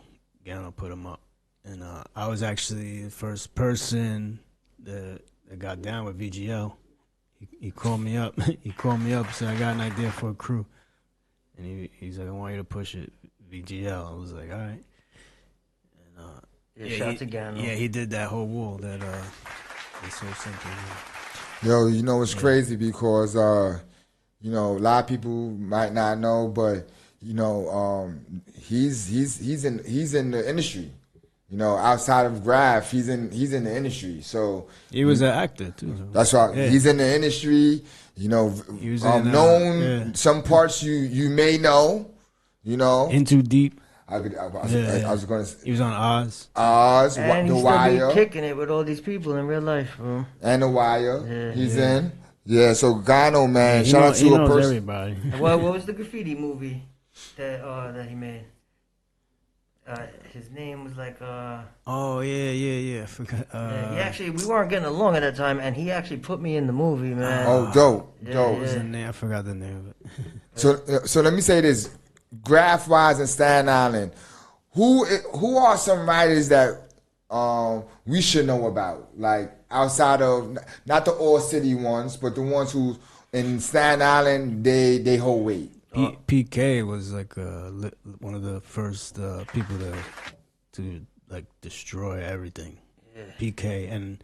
Speaker 3: put him up, and I was actually the first person that got down with VGL. He called me up. Said, I got an idea for a crew. And he's like, I want you to push it, VGL. I was like, all right. And
Speaker 2: shout out to Gano.
Speaker 3: Yeah, he did that whole wall that is so simple.
Speaker 1: Yo, you know it's crazy because you know, a lot of people might not know, but you know, he's in the industry. You know, outside of graph, he's in the industry. So
Speaker 3: he was an actor too.
Speaker 1: That's right. Yeah. He's in the industry. You know, he was known. Some parts you may know. You know,
Speaker 3: In Too Deep.
Speaker 1: I was going to say
Speaker 3: he was on Oz.
Speaker 2: And The Wire. He's kicking it with all these people in real life, bro.
Speaker 1: And The Wire. He's in. Yeah. So Gano, man, shout out to a person.
Speaker 3: Everybody.
Speaker 2: What was the graffiti movie that he made? His name was like
Speaker 3: oh yeah. I forgot.
Speaker 2: He actually, we weren't getting along at that time, and he actually put me in the movie, man.
Speaker 1: Oh, dope.
Speaker 3: What was the name? I forgot the name of
Speaker 1: it. So let me say this: graph wise in Staten Island, who are some writers that we should know about? Like outside of not the all city ones, but the ones who in Staten Island they hold weight.
Speaker 3: PK was like one of the first people to like destroy everything. Yeah. PK, and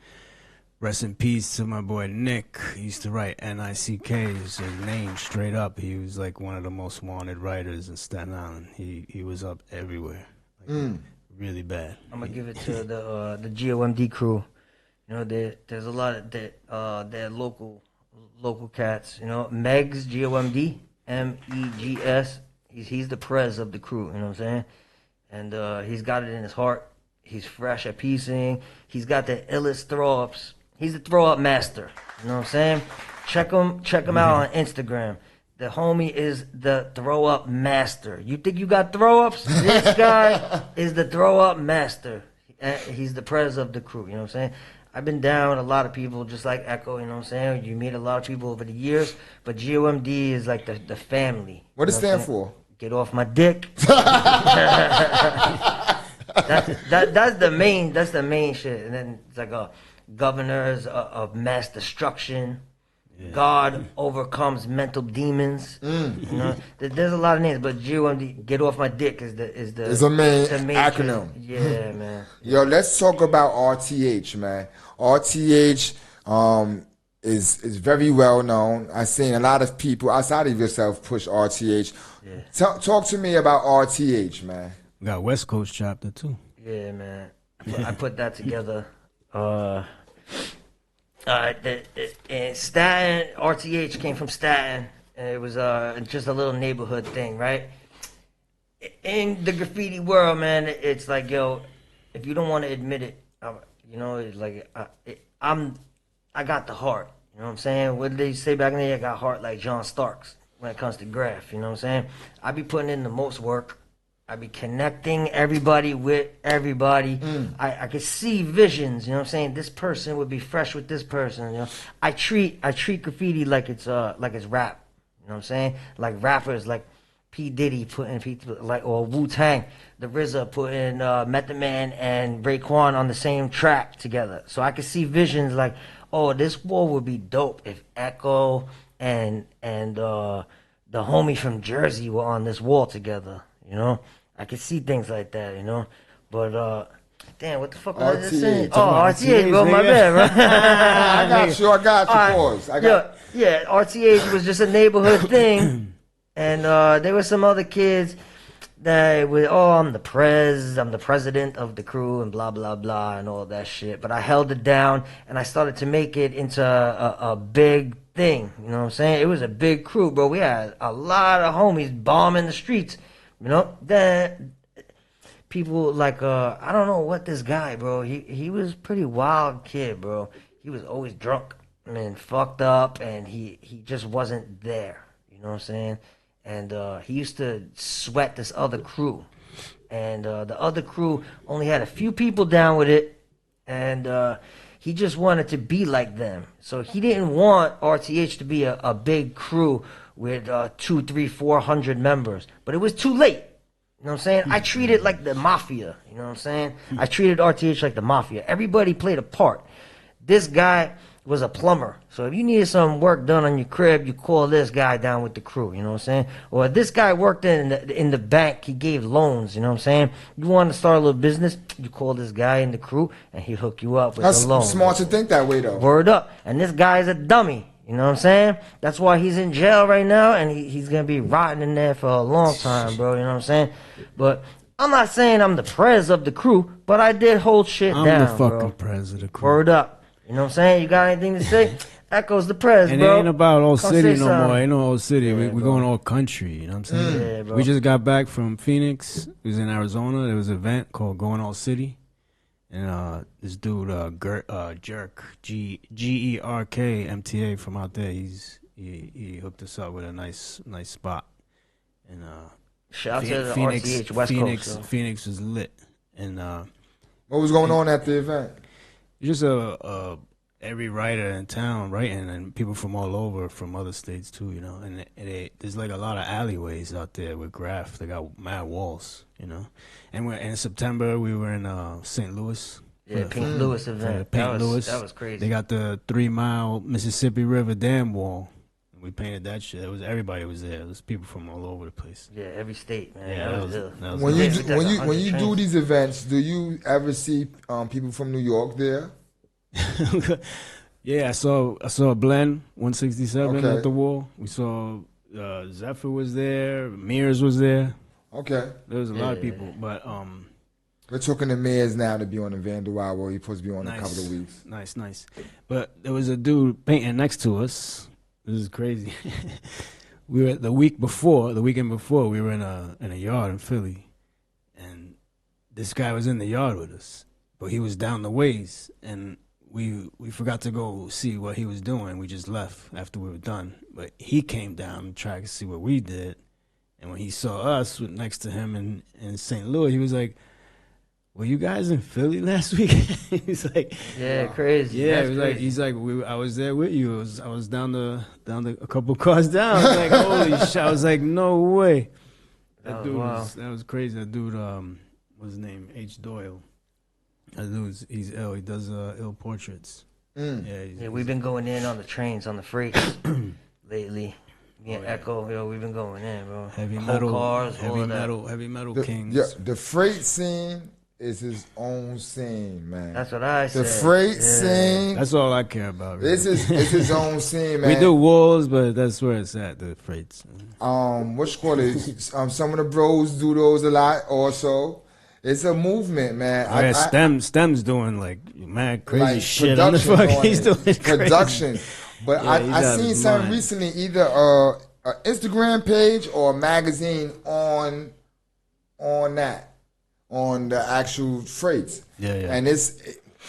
Speaker 3: rest in peace to my boy Nick. He used to write NICK, his name straight up. He was like one of the most wanted writers in Staten Island. He was up everywhere, like, really bad.
Speaker 2: I'm gonna give it to the GOMD crew. You know, there's a lot of they're local cats. You know, Megs GOMD. MEGS. He's the prez of the crew, you know what I'm saying? And he's got it in his heart. He's fresh at piecing. He's got the illest throw-ups. He's the throw-up master, you know what I'm saying? Check him out on Instagram. The homie is the throw up master. You think you got throw ups? This guy is the throw up master. He's the prez of the crew. You know what I'm saying? I've been down with a lot of people, just like Echo. You know what I'm saying? You meet a lot of people over the years, but GOMD is like the family.
Speaker 1: What does it stand for?
Speaker 2: Get off my dick. That's the main. That's the main shit. And then it's like governors of mass destruction. Yeah. God overcomes mental demons. You know, there's a lot of names, but GOMD, get off my dick is the
Speaker 1: main acronym.
Speaker 2: Yeah, man.
Speaker 1: Yo, let's talk about RTH, man. RTH is very well known. I've seen a lot of people outside of yourself push RTH. Yeah. Talk to me about RTH, man.
Speaker 3: We got West Coast chapter too.
Speaker 2: Yeah, man. I put that together. And Staten, RTH came from Staten. And it was just a little neighborhood thing, right? In the graffiti world, man, it's like, yo, if you don't want to admit it, you know, it's like I got the heart. You know what I'm saying? What did they say back in the day? I got heart like John Starks when it comes to graph. You know what I'm saying? I be putting in the most work. I be connecting everybody with everybody. I could see visions, you know what I'm saying? This person would be fresh with this person, you know. I treat graffiti like it's rap. You know what I'm saying? Like rappers like P. Diddy or Wu-Tang, the RZA putting Method Man and Raekwon on the same track together. So I could see visions like, oh, this wall would be dope if Echo and the homie from Jersey were on this wall together. You know, I can see things like that, you know. But, damn, what the fuck was I just saying? Oh, RTH, bro, my bad, bro.
Speaker 1: I got you, pause.
Speaker 2: Yeah, RTH was just a neighborhood thing. And there were some other kids that were, I'm the president of the crew and blah, blah, blah, and all that shit. But I held it down, and I started to make it into a big thing. You know what I'm saying? It was a big crew, bro. We had a lot of homies bombing the streets. You know, then people like I don't know what this guy, bro. He was a pretty wild kid, bro. He was always drunk and fucked up, and he just wasn't there. You know what I'm saying? And he used to sweat this other crew, and the other crew only had a few people down with it, and he just wanted to be like them. So he didn't want RTH to be a big crew with 200, 300, 400 members. But it was too late. You know what I'm saying? I treated it like the mafia. You know what I'm saying? I treated RTH like the mafia. Everybody played a part. This guy was a plumber. So if you needed some work done on your crib, you call this guy down with the crew. You know what I'm saying? Or this guy worked in the bank. He gave loans. You know what I'm saying? You want to start a little business, you call this guy in the crew, and he'll hook you up with the loan.
Speaker 1: That's smart to think that way, though.
Speaker 2: Word up. And this guy's a dummy. You know what I'm saying? That's why he's in jail right now, and he's going to be rotting in there for a long time, bro. You know what I'm saying? But I'm not saying I'm the prez of the crew, but I did hold shit down,
Speaker 3: I'm the fucking
Speaker 2: bro.
Speaker 3: prez of the crew.
Speaker 2: Word up. You know what I'm saying? You got anything to say? Echo's the prez,
Speaker 3: and
Speaker 2: bro.
Speaker 3: And it ain't about old
Speaker 2: Come
Speaker 3: city no
Speaker 2: something.
Speaker 3: more. Ain't no old city.
Speaker 2: Yeah,
Speaker 3: we going all country. You know what I'm saying?
Speaker 2: Yeah, bro.
Speaker 3: We just got back from Phoenix. We was in Arizona. There was an event called Going All City. And this dude, Jerk, Gerk MTA from out there, he hooked us up with a nice spot. And
Speaker 2: shout out to the RTH West Coast.
Speaker 3: Phoenix was lit. And
Speaker 1: what was going on at the event?
Speaker 3: Just every writer in town writing, and people from all over, from other states too, you know. And there's like a lot of alleyways out there with graph. They got mad walls, you know. And in September we were in St. Louis.
Speaker 2: Yeah, Pink Louis event. That was crazy.
Speaker 3: They got the 3 Mile Mississippi River dam wall. We painted that shit. Everybody was there. There's people from all over the place.
Speaker 2: Yeah, every state, man.
Speaker 3: Yeah,
Speaker 2: that was
Speaker 1: when you do these events, do you ever see people from New York there?
Speaker 3: Yeah, I saw Blend 167 at the wall. We saw Zephyr was there, Mears was there.
Speaker 1: Okay.
Speaker 3: There was a lot of people, but
Speaker 1: we're talking to Mears now to be on the Vandal Hour. He's supposed to be on in a couple of weeks.
Speaker 3: Nice. But there was a dude painting next to us. This is crazy. We were the weekend before, we were in a yard in Philly, and this guy was in the yard with us, but he was down the ways, and we forgot to go see what he was doing. We just left after we were done. But he came down and tried to see what we did. And when he saw us next to him in St. Louis, he was like, "Were you guys in Philly last week?" He's like,
Speaker 2: "Yeah, crazy."
Speaker 3: Yeah, he's like, I was there with you. I was down a couple cars down. I was like, holy shit! I was like, no way. That dude that was crazy. That dude, what's his name? H. Doyle. That dude's he's ill. He does ill portraits. Yeah,
Speaker 2: we've been going in on the trains, on the freights lately. Me and Echo, yo, we've been going in, bro.
Speaker 3: Heavy metal
Speaker 2: cars,
Speaker 3: heavy metal kings.
Speaker 1: Yeah, the freight scene is his own scene, man.
Speaker 2: That's what I said.
Speaker 1: The freight scene.
Speaker 3: That's all I care about. Really.
Speaker 1: It's his own scene, man.
Speaker 3: We do walls, but that's where it's at. The freights.
Speaker 1: What you call it? Some of the bros do those a lot. Also, it's a movement, man.
Speaker 3: Stem's doing like mad crazy
Speaker 1: like
Speaker 3: shit on the fuck. He's doing
Speaker 1: production.
Speaker 3: Crazy.
Speaker 1: But I seen something recently, either an Instagram page or a magazine on the actual freights.
Speaker 3: Yeah.
Speaker 1: And it's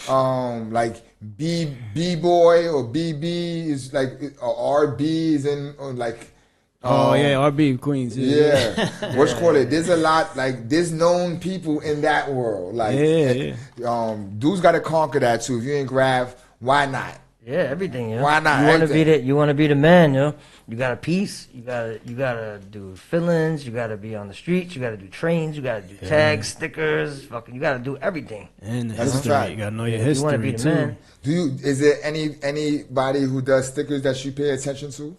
Speaker 1: like B-boy or BB is like or RB is in like
Speaker 3: RB Queens.
Speaker 1: Yeah. What you call it? There's a lot, like, there's known people in that world. Like, dudes got to conquer that too. If you ain't grab, why not?
Speaker 2: Yeah, everything, yo.
Speaker 1: Why not?
Speaker 2: You want to be the man, yo. You got a piece. You gotta do fill-ins. You gotta be on the streets. You gotta do trains. You gotta do tags, stickers. Fucking, you gotta do everything.
Speaker 3: And the history. You gotta know your history.
Speaker 2: You want to be the man.
Speaker 1: Is there anybody who does stickers that you pay attention to?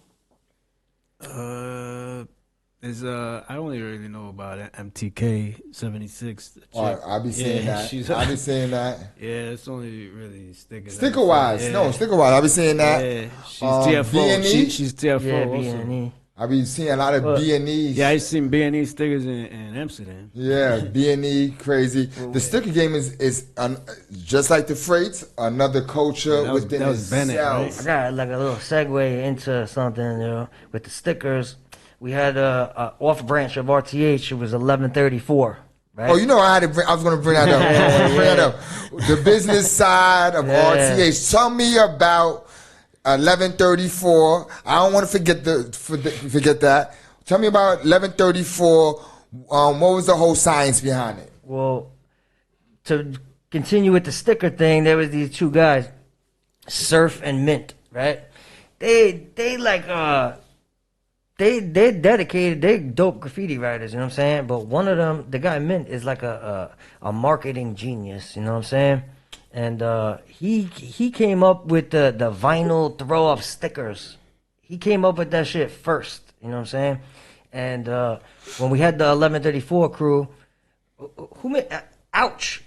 Speaker 3: I only really know about MTK 76.
Speaker 1: I'll be saying that. I'll be saying that.
Speaker 3: Yeah, it's only really stickers.
Speaker 1: Sticker wise, I'll be saying that.
Speaker 3: Yeah, she's TFO. She's TFO
Speaker 2: also.
Speaker 3: B&E.
Speaker 1: I've been seeing a lot of B&Es.
Speaker 3: Yeah, I've seen B&E stickers in Amsterdam.
Speaker 1: Yeah, B&E, crazy. The sticker game is just like the freights, another culture within itself.
Speaker 3: Bennett, right?
Speaker 2: I got like a little segue into something, with the stickers. We had a off branch of RTH. It was 1134. Right?
Speaker 1: Oh, I was going to bring that up. The business side of RTH. Tell me about 1134. I don't want to forget that. Tell me about 1134. What was the whole science behind it?
Speaker 2: Well, to continue with the sticker thing, there was these two guys, Surf and Mint, right? They're dedicated, they're dope graffiti writers, you know what I'm saying? But one of them, the guy Mint, is like a marketing genius, you know what I'm saying? And he came up with the vinyl throw up stickers. He came up with that shit first, you know what I'm saying? And when we had the 1134 crew, Ouch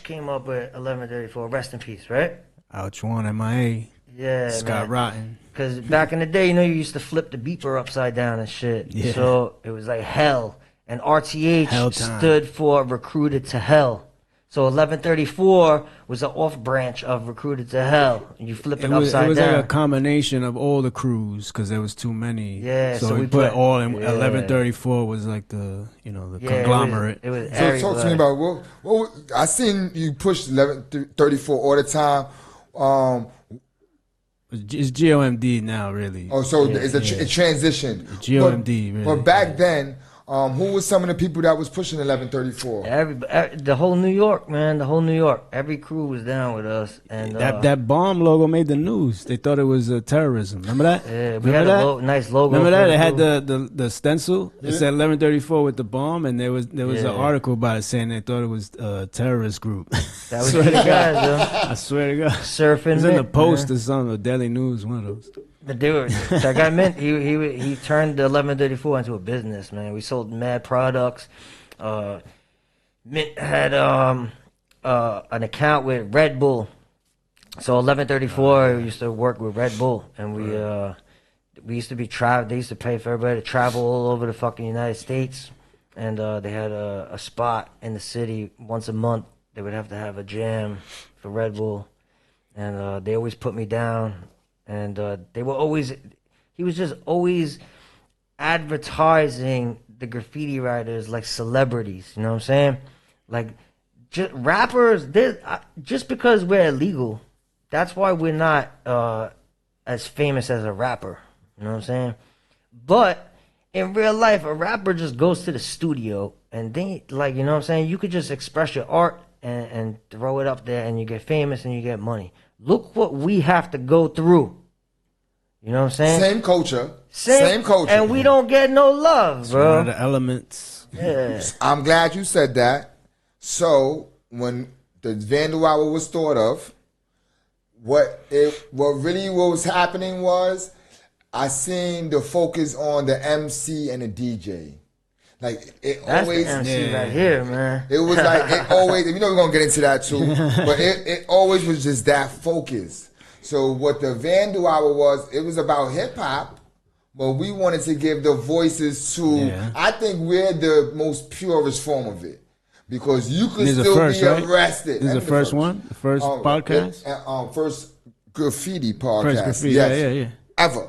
Speaker 2: came up with 1134, rest in peace, right?
Speaker 3: Ouch one, MIA.
Speaker 2: Yeah,
Speaker 3: Scott Rotten.
Speaker 2: Because back in the day, you used to flip the beeper upside down and shit. Yeah. So it was like hell. And RTH stood for Recruited to Hell. So 1134 was an off branch of Recruited to Hell. You flip it upside down. It was
Speaker 3: like a combination of all the crews because there was too many.
Speaker 2: Yeah.
Speaker 3: So we put all in. 1134 was like the conglomerate.
Speaker 2: It was
Speaker 1: so talk to me about what I seen you push 1134 all the time.
Speaker 3: It's GOMD now, really.
Speaker 1: Oh, so it's a transition.
Speaker 3: GOMD, really.
Speaker 1: But back then, who was some of the people that was pushing 1134?
Speaker 2: The whole New York, man. The whole New York. Every crew was down with us. And
Speaker 3: that bomb logo made the news. They thought it was terrorism. Remember that?
Speaker 2: Yeah, we had a nice logo.
Speaker 3: Remember that? It had the stencil. It said 1134 with the bomb, and there was an article about it saying they thought it was a terrorist group.
Speaker 2: That was the guys, yo.
Speaker 3: I swear to God.
Speaker 2: Surfing.
Speaker 3: It was in the Post or something, the Daily News, one of those.
Speaker 2: The dude, that guy Mint, he turned the 1134 into a business, man. We sold mad products. Mint had an account with Red Bull, so 1134 we used to work with Red Bull, and we used to be They used to pay for everybody to travel all over the fucking United States, and they had a spot in the city once a month. They would have to have a jam for Red Bull, and they always put me down. And he was just always advertising the graffiti writers like celebrities, you know what I'm saying? Like, just rappers, just because we're illegal, That's why we're not as famous as a rapper. You know what I'm saying? But in real life, a rapper just goes to the studio and they like, you know what I'm saying? You could just express your art and throw it up there and you get famous and you get money. Look what we have to go through. You know what I'm saying?
Speaker 1: Same culture. Same culture.
Speaker 2: And we don't get no love, bro.
Speaker 3: One of the elements.
Speaker 2: Yeah.
Speaker 1: I'm glad you said that. So when the Vandal Hour was thought of, what really was happening was I seen the focus on the MC and the DJ. Like it
Speaker 2: That's
Speaker 1: always
Speaker 2: the MC right here, man.
Speaker 1: It was like it always. You know we're gonna get into that too, but it always was just that focus. So what the Vandal Hour was, it was about hip hop, but we wanted to give the voices to.
Speaker 3: Yeah.
Speaker 1: I think we're the most purest form of it because you could
Speaker 3: This is
Speaker 1: still
Speaker 3: the first,
Speaker 1: be
Speaker 3: right?
Speaker 1: arrested.
Speaker 3: This is the first one, the first podcast,
Speaker 1: first graffiti podcast.
Speaker 3: first graffiti.
Speaker 1: Yes.
Speaker 3: Yeah.
Speaker 1: Ever.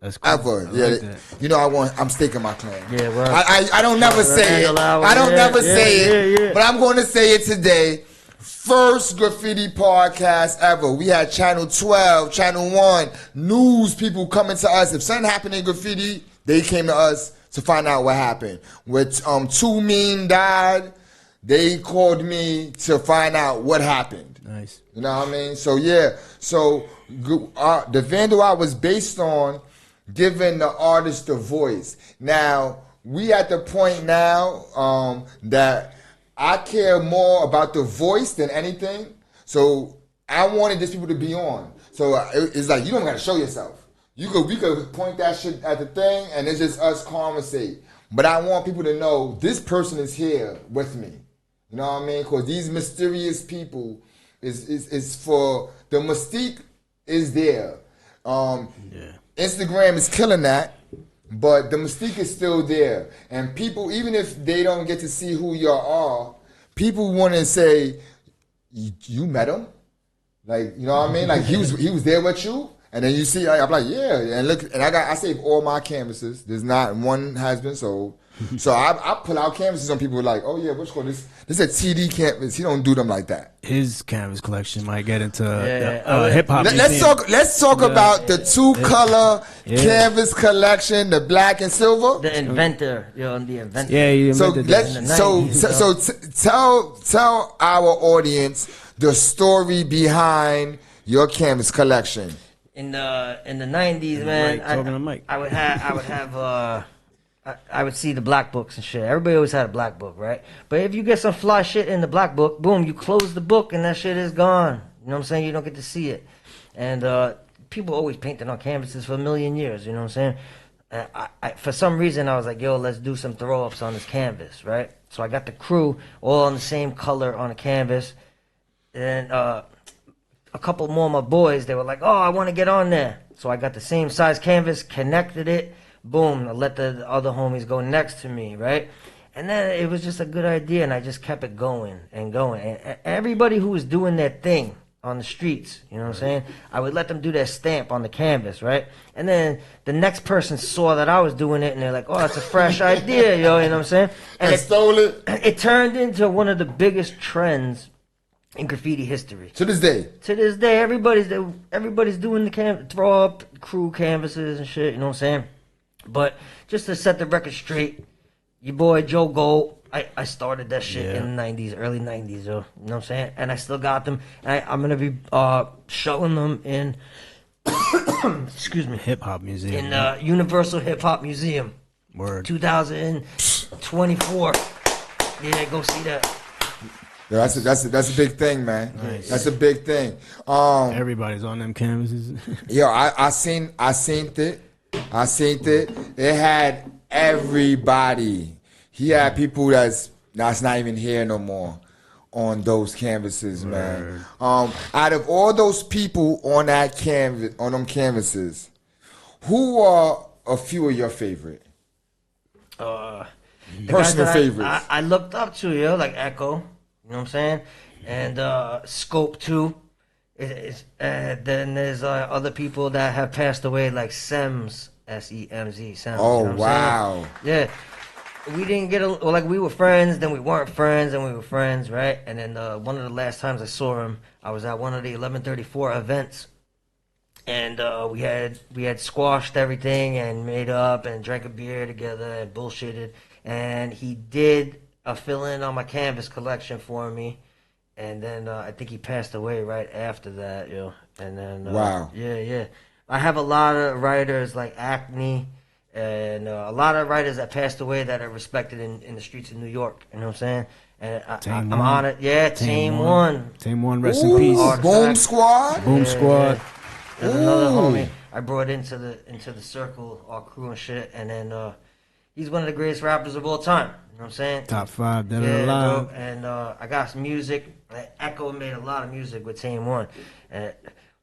Speaker 3: That's cool.
Speaker 1: Ever.
Speaker 3: I
Speaker 1: Yeah.
Speaker 3: like that.
Speaker 1: You know I'm staking my claim.
Speaker 2: Yeah, well,
Speaker 1: I don't never say it. I don't never say it. But I'm going to say it today. First graffiti podcast ever. We had Channel 12, Channel 1, news people coming to us. If something happened in graffiti, they came to us to find out what happened. When Too Mean died, they called me to find out what happened.
Speaker 3: Nice.
Speaker 1: You know what I mean? So yeah. So the Vandal Hour was based on giving the artist a voice. Now we at the point now that I care more about the voice than anything. So I wanted these people to be on. So it's like you don't got to show yourself. We could point that shit at the thing, and it's just us conversate. But I want people to know this person is here with me. You know what I mean? Because these mysterious people is for the mystique is there. Instagram is killing that, but the mystique is still there. And people, even if they don't get to see who you are, people want to say, "You met him?" Like, you know what I mean? Like he was there with you. And then you see, I'm like, yeah. And look, and I saved all my canvases. There's not one has been sold. So I pull out canvases on people like, oh yeah, which one? This is a TD canvas. He don't do them like that.
Speaker 3: His canvas collection might get into hip hop.
Speaker 1: Let's talk about the 2-color canvas collection, the black and silver.
Speaker 2: The inventor, the inventor.
Speaker 3: Yeah, you invented
Speaker 1: tell our audience the story behind your canvas collection.
Speaker 2: In the 90s, man, I would see the black books and shit. Everybody always had a black book, right? But if you get some fly shit in the black book, boom, you close the book and that shit is gone. You know what I'm saying? You don't get to see it. And people always painted on canvases for a million years, you know what I'm saying? For some reason, I was like, yo, let's do some throw-ups on this canvas, right? So I got the crew all on the same color on the canvas. And a couple more of my boys, they were like, oh, I want to get on there. So I got the same size canvas, connected it, boom, I let the other homies go next to me, right? And then it was just a good idea, and I just kept it going and going. And everybody who was doing their thing on the streets, you know what I'm saying? I would let them do their stamp on the canvas, right? And then the next person saw that I was doing it, and they're like, oh, that's a fresh idea, you know what I'm saying? And
Speaker 1: stole it.
Speaker 2: It turned into one of the biggest trends in graffiti history.
Speaker 1: To this day,
Speaker 2: everybody's doing the throw up crew canvases and shit. You know what I'm saying? But just to set the record straight, your boy Joe Gold, I started that shit in the 90s, early 90s, yo. You know what I'm saying? And I still got them. And I'm gonna be showing them in excuse me,
Speaker 3: Hip Hop Museum.
Speaker 2: In Universal Hip Hop Museum.
Speaker 3: Word.
Speaker 2: 2024. Yeah, go see that.
Speaker 1: Yeah, that's a big thing, man.
Speaker 3: Nice.
Speaker 1: That's a big thing.
Speaker 3: Everybody's on them canvases.
Speaker 1: I seen it. It had everybody. He had people that's not even here no more on those canvases, man. Out of all those people on that canvas, on them canvases, who are a few of your favorite? Personal favorites.
Speaker 2: I looked up to, yo, like Echo. You know what I'm saying? And Scope 2. Then there's other people that have passed away, like Sems, S-E-M-Z. Sems,
Speaker 1: Oh,
Speaker 2: you know
Speaker 1: wow.
Speaker 2: yeah. we didn't get like we were friends, then we weren't friends, and we were friends, right? And then one of the last times I saw him, I was at one of the 1134 events, and we had squashed everything and made up and drank a beer together and bullshitted, and he did a fill-in on my canvas collection for me, and then I think he passed away right after that, yo. And then
Speaker 1: Wow.
Speaker 2: yeah. I have a lot of writers like Acne. And a lot of writers that passed away that are respected in the streets of New York. You know what I'm saying? And I'm honored. Yeah, Team One.
Speaker 3: Team One, rest in peace.
Speaker 1: Boom Squad.
Speaker 3: Boom Squad.
Speaker 2: Yeah. There's another homie I brought into the circle, our crew and shit. And then he's one of the greatest rappers of all time. You know what I'm saying?
Speaker 3: Top 5 dead or alive.
Speaker 2: And I got some music. Echo made a lot of music with Team One. And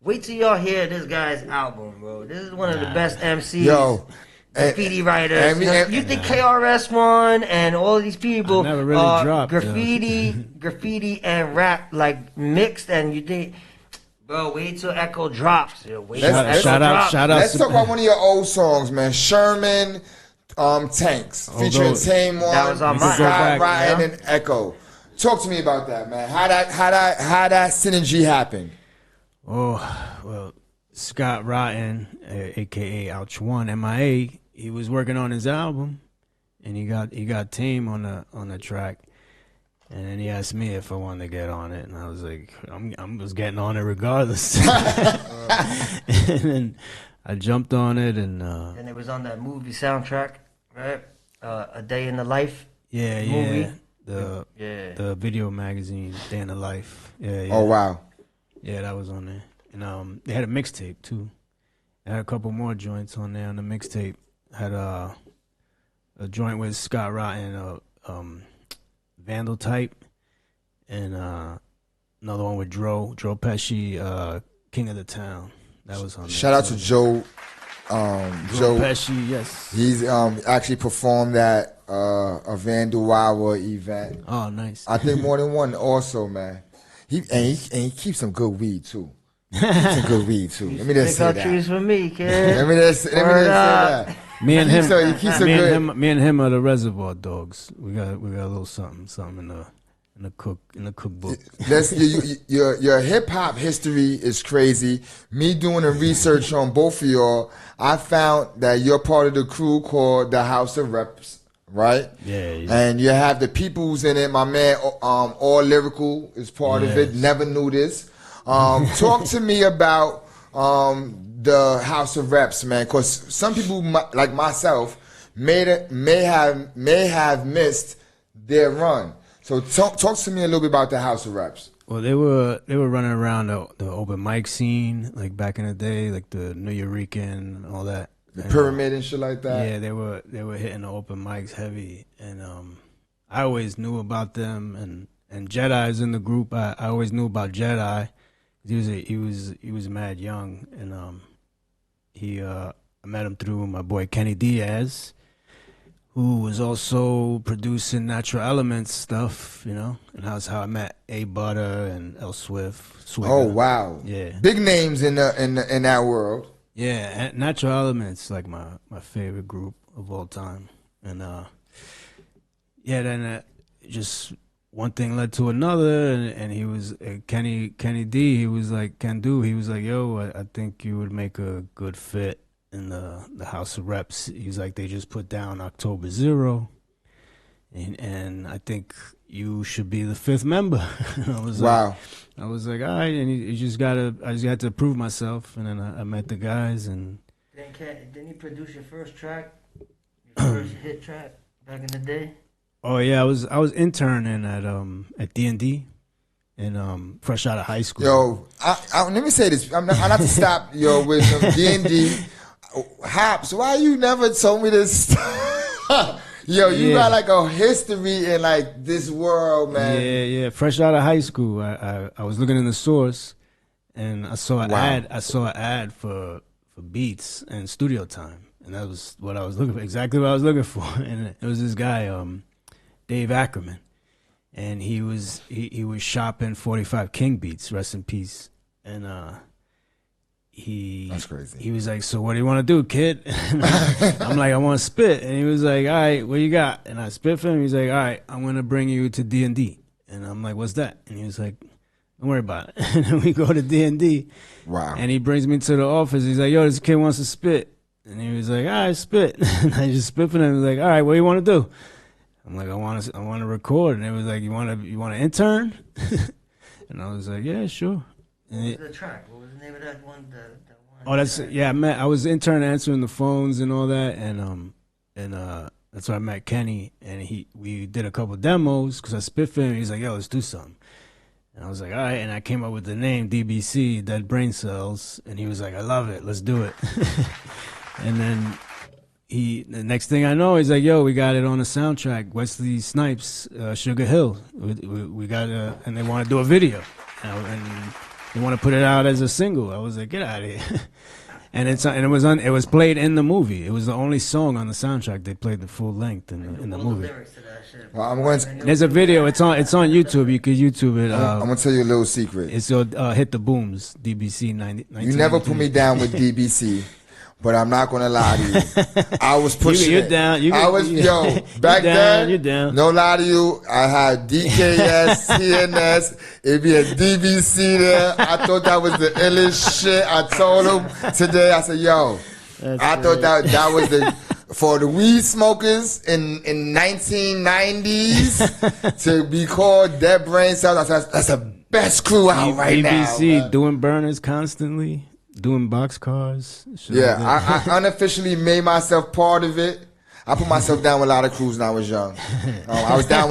Speaker 2: wait till y'all hear this guy's album, bro. This is one of the best MCs.
Speaker 1: Yo.
Speaker 2: Graffiti writers. You think KRS-One and all of these people
Speaker 3: never really dropped,
Speaker 2: graffiti and rap like mixed, and you think, bro, wait till Echo drops. Yo,
Speaker 3: Shout out.
Speaker 1: Let's talk about one of your old songs, man. Sherman Tanks, featuring Tame One,
Speaker 2: that was on my
Speaker 1: Scott Ryan, and Echo. Talk to me about that, man. How that synergy happened?
Speaker 3: Oh, well, Scott Rotten, aka Ouch One, MIA, he was working on his album, and he got Tame on the track, and then he asked me if I wanted to get on it, and I was like, I'm just getting on it regardless. And then I jumped on it, and
Speaker 2: it was on that movie soundtrack, right? A Day in the Life.
Speaker 3: Yeah, the video magazine, Day in the Life. Yeah.
Speaker 1: Oh wow.
Speaker 3: Yeah, that was on there. And they had a mixtape too. They had a couple more joints on there on the mixtape. Had a joint with Scott Rotten, Vandal type, and another one with Joe Pesci, King of the Town. That was on there.
Speaker 1: Shout out to Joe
Speaker 3: Pesci, yes.
Speaker 1: He's actually performed at a Vandal Wawa event.
Speaker 3: Oh, nice.
Speaker 1: I think more than one also, man. He keeps some good weed too. Some good weed too. Let me just say that.
Speaker 2: Trees for me, kid.
Speaker 1: Let me just say that.
Speaker 3: Me and him,
Speaker 1: me
Speaker 3: and him are the Reservoir Dogs. We got a little something in the cookbook.
Speaker 1: Your hip hop history is crazy. Me doing the research on both of y'all, I found that you're part of the crew called the House of Reps, right?
Speaker 3: Yeah.
Speaker 1: And you have the peoples in it. My man, All Lyrical is part of it. Never knew this. Talk to me about the House of Reps, man, because some people like myself may have missed their run. So talk to me a little bit about the House of Reps.
Speaker 3: Well, they were running around the open mic scene like back in the day, like the New Eurekan and all that.
Speaker 1: The Pyramid and shit like that.
Speaker 3: Yeah, they were hitting the open mics heavy, and I always knew about them, and Jedi's in the group. I always knew about Jedi. He was mad young, and I met him through my boy Kenny Diaz, who was also producing Natural Elements stuff, and that's how I met A Butter and L Swift. Swigger.
Speaker 1: Oh wow!
Speaker 3: Yeah,
Speaker 1: big names in that world.
Speaker 3: Yeah, Natural Elements like my favorite group of all time, and then just one thing led to another, and he was Kenny D. He was like he was like, yo, I think you would make a good fit in the House of Reps. He's like, they just put down October 0, and I think you should be the 5th member. And I was
Speaker 1: wow.
Speaker 3: I was like, all right, and I just had to prove myself, and then I met the guys, and
Speaker 2: didn't he produce your first track, your first hit track back in the day?
Speaker 3: Oh yeah, I was interning at D&D, and fresh out of high school.
Speaker 1: Yo, let me say this. I'm not to stop yo with some D&D. Hops, why you never told me this? Yo, you got like a history in like this world, man.
Speaker 3: Yeah. Fresh out of high school, I was looking in the source, and I saw an ad. I saw an ad for beats and studio time, and that was what I was looking for. Exactly what I was looking for. And it was this guy, Dave Ackerman, and he was shopping 45 King beats. Rest in peace. And
Speaker 1: That's crazy.
Speaker 3: He was like, so what do you want to do, kid? I'm like, I want to spit. And he was like, all right, what you got? And I spit for him. He's like, all right, I'm going to bring you to D&D. And I'm like, what's that? And he was like, don't worry about it. And then we go to D&D.
Speaker 1: Wow.
Speaker 3: And he brings me to the office. He's like, yo, this kid wants to spit. And he was like, all right, spit. And I just spit for him. He was like, all right, what do you want to do? I'm like, I want to record. And it was like, you want to intern? And I was like, yeah, sure.
Speaker 2: What was the track? What was the name of that one? The one
Speaker 3: Oh, that's yeah. I was intern answering the phones and all that, and that's where I met Kenny, and we did a couple demos because I spit for him. He's like, yo, let's do something. And I was like, all right. And I came up with the name DBC, Dead Brain Cells, and he was like, I love it. Let's do it. And then the next thing I know, he's like, yo, we got it on the soundtrack. Wesley Snipes, Sugar Hill. We got and they want to do a video, and they want to put it out as a single. I was like, get out of here. And it was played in the movie. It was the only song on the soundtrack. They played the full length in the movie.
Speaker 1: Well, I'm going to,
Speaker 3: There's a video. It's on YouTube. You could YouTube it.
Speaker 1: I'm going to tell you a little secret.
Speaker 3: It's Hit the Booms, DBC 90.
Speaker 1: You never put me down with DBC. But I'm not gonna lie to you. I was pushing
Speaker 3: you're
Speaker 1: it.
Speaker 3: down.
Speaker 1: Back then.
Speaker 3: You're down.
Speaker 1: No lie to you. I had DKS, TNS. It'd be a DBC there. I thought that was the illest shit. I told him today. I said, yo, I thought that was for the weed smokers in 1990s to be called Dead Brain Cells. I said, that's the best crew out right now.
Speaker 3: DBC doing burners constantly. Doing boxcars.
Speaker 1: Yeah, I unofficially made myself part of it. I put myself down with a lot of crews when I was young. I was down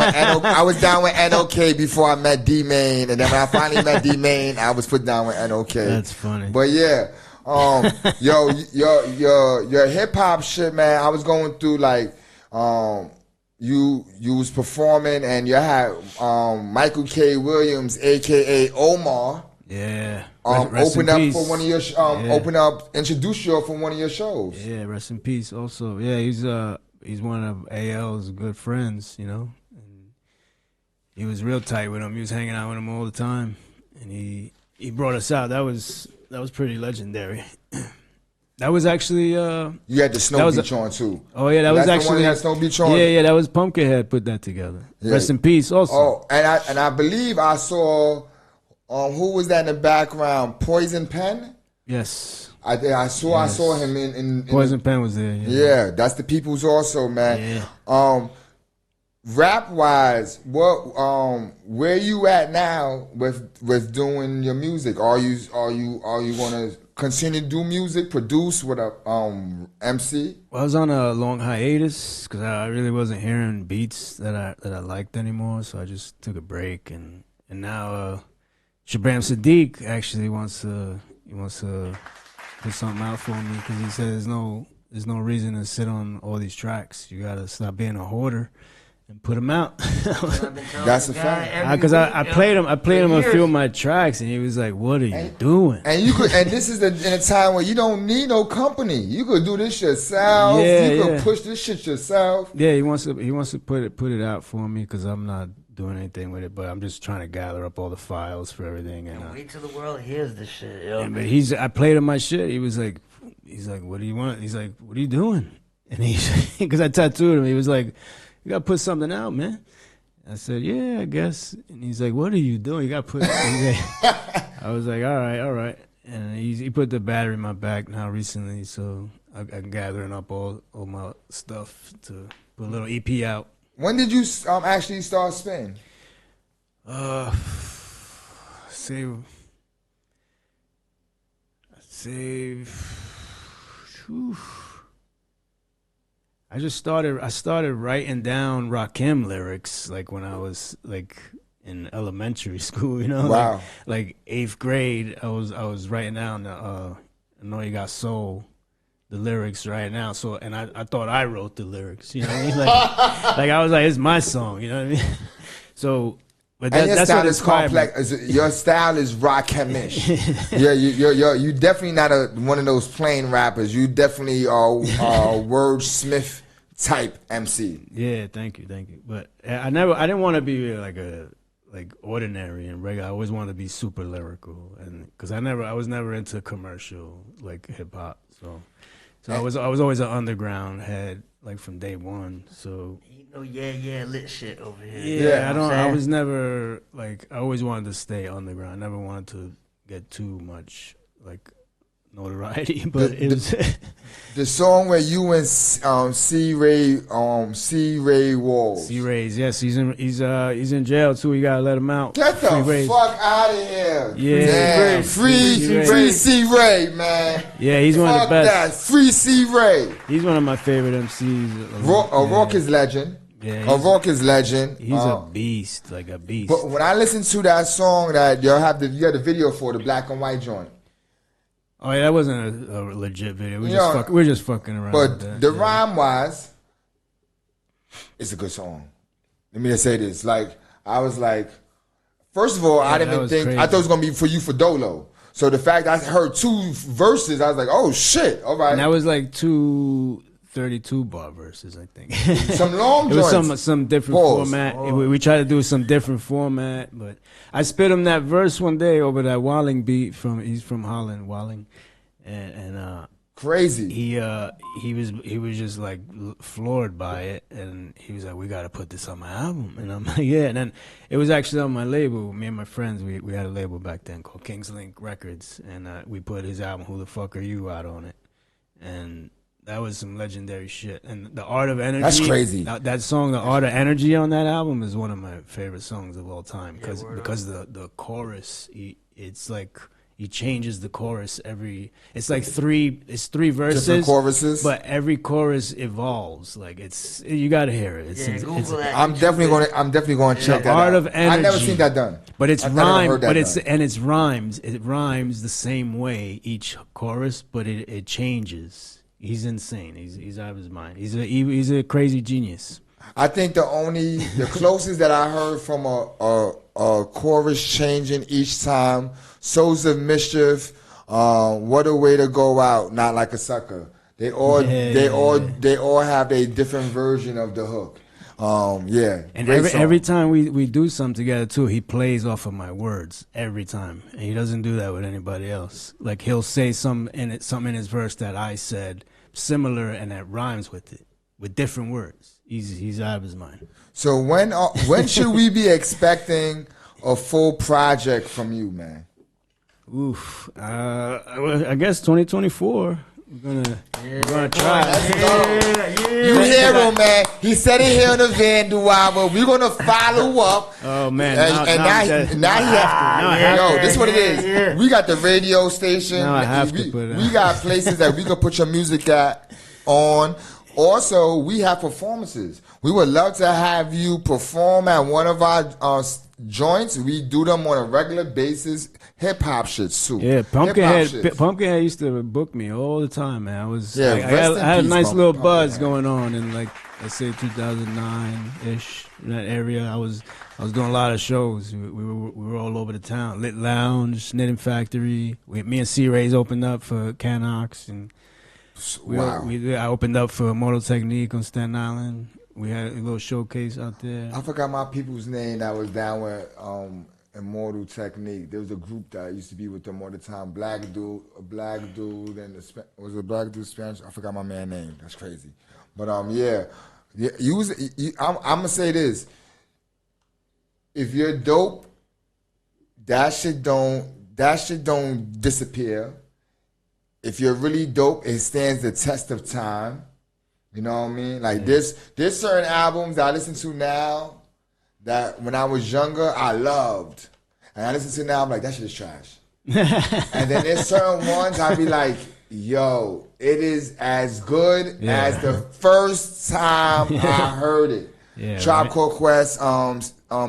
Speaker 1: with NOK before I met D-Main, and then when I finally met D-Main, I was put down with NOK.
Speaker 3: That's funny.
Speaker 1: But yeah, yo, your hip hop shit, man. I was going through like, you was performing, and you had Michael K. Williams, aka Omar.
Speaker 3: Yeah.
Speaker 1: Open up for one of your introduce you for one of your shows.
Speaker 3: Yeah, rest in peace. Also, yeah, he's one of AL's good friends, you know. And he was real tight with him. He was hanging out with him all the time, and he brought us out. That was pretty legendary. That was actually
Speaker 1: you had the Snow Beach on too.
Speaker 3: Oh yeah, that was actually
Speaker 1: the one that had Snow Beach on.
Speaker 3: Yeah, that was Pumpkinhead put that together. Yeah. Rest in peace. Also.
Speaker 1: Oh, and I believe I saw. Who was that in the background? Poison Pen?
Speaker 3: Yes.
Speaker 1: I saw him in
Speaker 3: Poison Pen was there.
Speaker 1: Yeah, that's the people's also, man. Yeah. Rap wise, where you at now with doing your music? Are you gonna continue to do music, produce with a MC?
Speaker 3: Well, I was on a long hiatus because I really wasn't hearing beats that I liked anymore, so I just took a break and now Shabam Sadiq actually wants to put something out for me because he said there's no reason to sit on all these tracks. You gotta stop being a hoarder and put them out.
Speaker 1: That's a fact.
Speaker 3: Because I played him a few of my tracks and he was like, "What are you doing?"
Speaker 1: And you could, and this is in a time where you don't need no company. You could do this yourself. You could push this shit yourself.
Speaker 3: Yeah, he wants to put it out for me because I'm not doing anything with it, but I'm just trying to gather up all the files for everything. And
Speaker 2: wait till the world hears this shit, yo.
Speaker 3: But I played him my shit. He's like, what do you want? He's like, what are you doing? And because I tattooed him, he was like, you gotta put something out, man. I said, yeah, I guess. And he's like, what are you doing? You gotta put. I was like, all right. And he put the battery in my back now recently, so I'm gathering up all my stuff to put a little EP out.
Speaker 1: When did you actually start spinning?
Speaker 3: I started writing down Rakim lyrics like when I was like in elementary school, you know.
Speaker 1: Wow.
Speaker 3: Like 8th grade, I was writing down I Know You Got Soul. The lyrics right now, and I thought I wrote the lyrics, you know what I mean? Like I was like, it's my song, you know what I mean? So, but that's what is complex.
Speaker 1: Your style is rock-ish. Yeah, you definitely not one of those plain rappers. You definitely are wordsmith type MC.
Speaker 3: Yeah, thank you. But I didn't want to be like like ordinary and regular. I always wanted to be super lyrical, and because I was never into commercial like hip hop. So I was always an underground head, like from day one. So
Speaker 2: lit shit over here.
Speaker 3: Yeah, I was never like. I always wanted to stay underground. I never wanted to get too much like notoriety, but it was
Speaker 1: the song where you and C Ray Walls.
Speaker 3: C Ray's, yes, he's in jail too. You gotta let him out.
Speaker 1: Get the fuck out of here!
Speaker 3: Yeah,
Speaker 1: free C Ray, man.
Speaker 3: Yeah, he's one of the best.
Speaker 1: That. Free C Ray.
Speaker 3: He's one of my favorite MCs.
Speaker 1: Rock is legend.
Speaker 3: Yeah,
Speaker 1: Rock is legend.
Speaker 3: He's a beast, like a beast.
Speaker 1: But when I listen to that song that you have the video for, the black and white joint.
Speaker 3: Oh yeah, that wasn't a legit video. We're just fucking around.
Speaker 1: But
Speaker 3: with that.
Speaker 1: the rhyme wise, it's a good song. Let me just say this. Like, I was like, first of all, I didn't even think, I thought it was going to be for you for Dolo. So the fact I heard 2 verses, I was like, oh shit, all right.
Speaker 3: And that was like 2 32-bar verses, I think.
Speaker 1: Some long joints.
Speaker 3: It was some different format. We tried to do some different format, but I spit him that verse one day over that Walling beat he's from Holland, Walling, and
Speaker 1: crazy.
Speaker 3: He was just like floored by it, and he was like, "We got to put this on my album," and I'm like, "Yeah." And then it was actually on my label. Me and my friends, we had a label back then called King's Link Records, and we put his album "Who the Fuck Are You" out on it, and that was some legendary shit. And the Art of Energy.
Speaker 1: That's crazy.
Speaker 3: That song, the Art of Energy on that album is one of my favorite songs of all time. Because the chorus, it's like he changes the chorus it's like three verses.
Speaker 1: Different choruses.
Speaker 3: But every chorus evolves. Like you gotta hear it.
Speaker 1: I'm definitely going to check that out.
Speaker 3: Art of Energy.
Speaker 1: I've never seen that done.
Speaker 3: But it's rhymed, it's rhymes. It rhymes the same way each chorus, but it changes. He's insane. He's out of his mind. He's a crazy genius.
Speaker 1: I think the closest that I heard from a chorus changing each time, Souls of Mischief, What a Way to Go Out, Not Like a Sucker. They all have a different version of the hook.
Speaker 3: And every time we do something together too, he plays off of my words every time, and he doesn't do that with anybody else. Like he'll say something in his verse that I said similar, and that rhymes with it with different words. He's out of his mind.
Speaker 1: So when should we be expecting a full project from you, man?
Speaker 3: Oof, I guess 2024. We're gonna try.
Speaker 1: You hear him, man. He said it here on the Vandal Hour. We're gonna follow up.
Speaker 3: Oh man!
Speaker 1: Now he has to. Yo, this is what it is. Yeah. We got the radio station.
Speaker 3: Now I have to put it.
Speaker 1: We got places that we can put your music on. Also, we have performances. We would love to have you perform at one of our joints. We do them on a regular basis. Hip hop shit too.
Speaker 3: Yeah, Pumpkinhead used to book me all the time, man. I had a nice little buzz going on in, like, let's say 2009-ish, in that area. I was doing a lot of shows. We were all over the town. Lit Lounge, Knitting Factory. Me and C Ray's opened up for Canox, and I opened up for Mortal Technique on Staten Island. We had a little showcase out there.
Speaker 1: I forgot my people's name that was down with Immortal Technique. There was a group that used to be with them all the time. A black dude, and was a black dude Spanish. I forgot my man's name. That's crazy. But I'm gonna say this: if you're dope, that shit don't disappear. If you're really dope, it stands the test of time. You know what I mean? Like there's certain albums that I listen to now that when I was younger, I loved. And I listen to now, I'm like, that shit is trash. And then there's certain ones I be like, yo, it is as good as the first time I heard it. Yeah, Tribe Called Quest,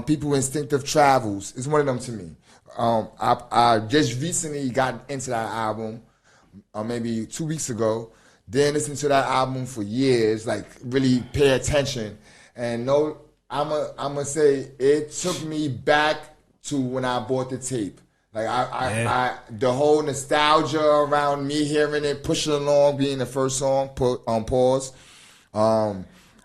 Speaker 1: People Instinctive Travels. It's one of them to me. I just recently got into that album, maybe 2 weeks ago. Didn't listen to that album for years, like really pay attention. And I'm gonna say it took me back to when I bought the tape. Like I the whole nostalgia around me hearing it, pushing along, being the first song, pause.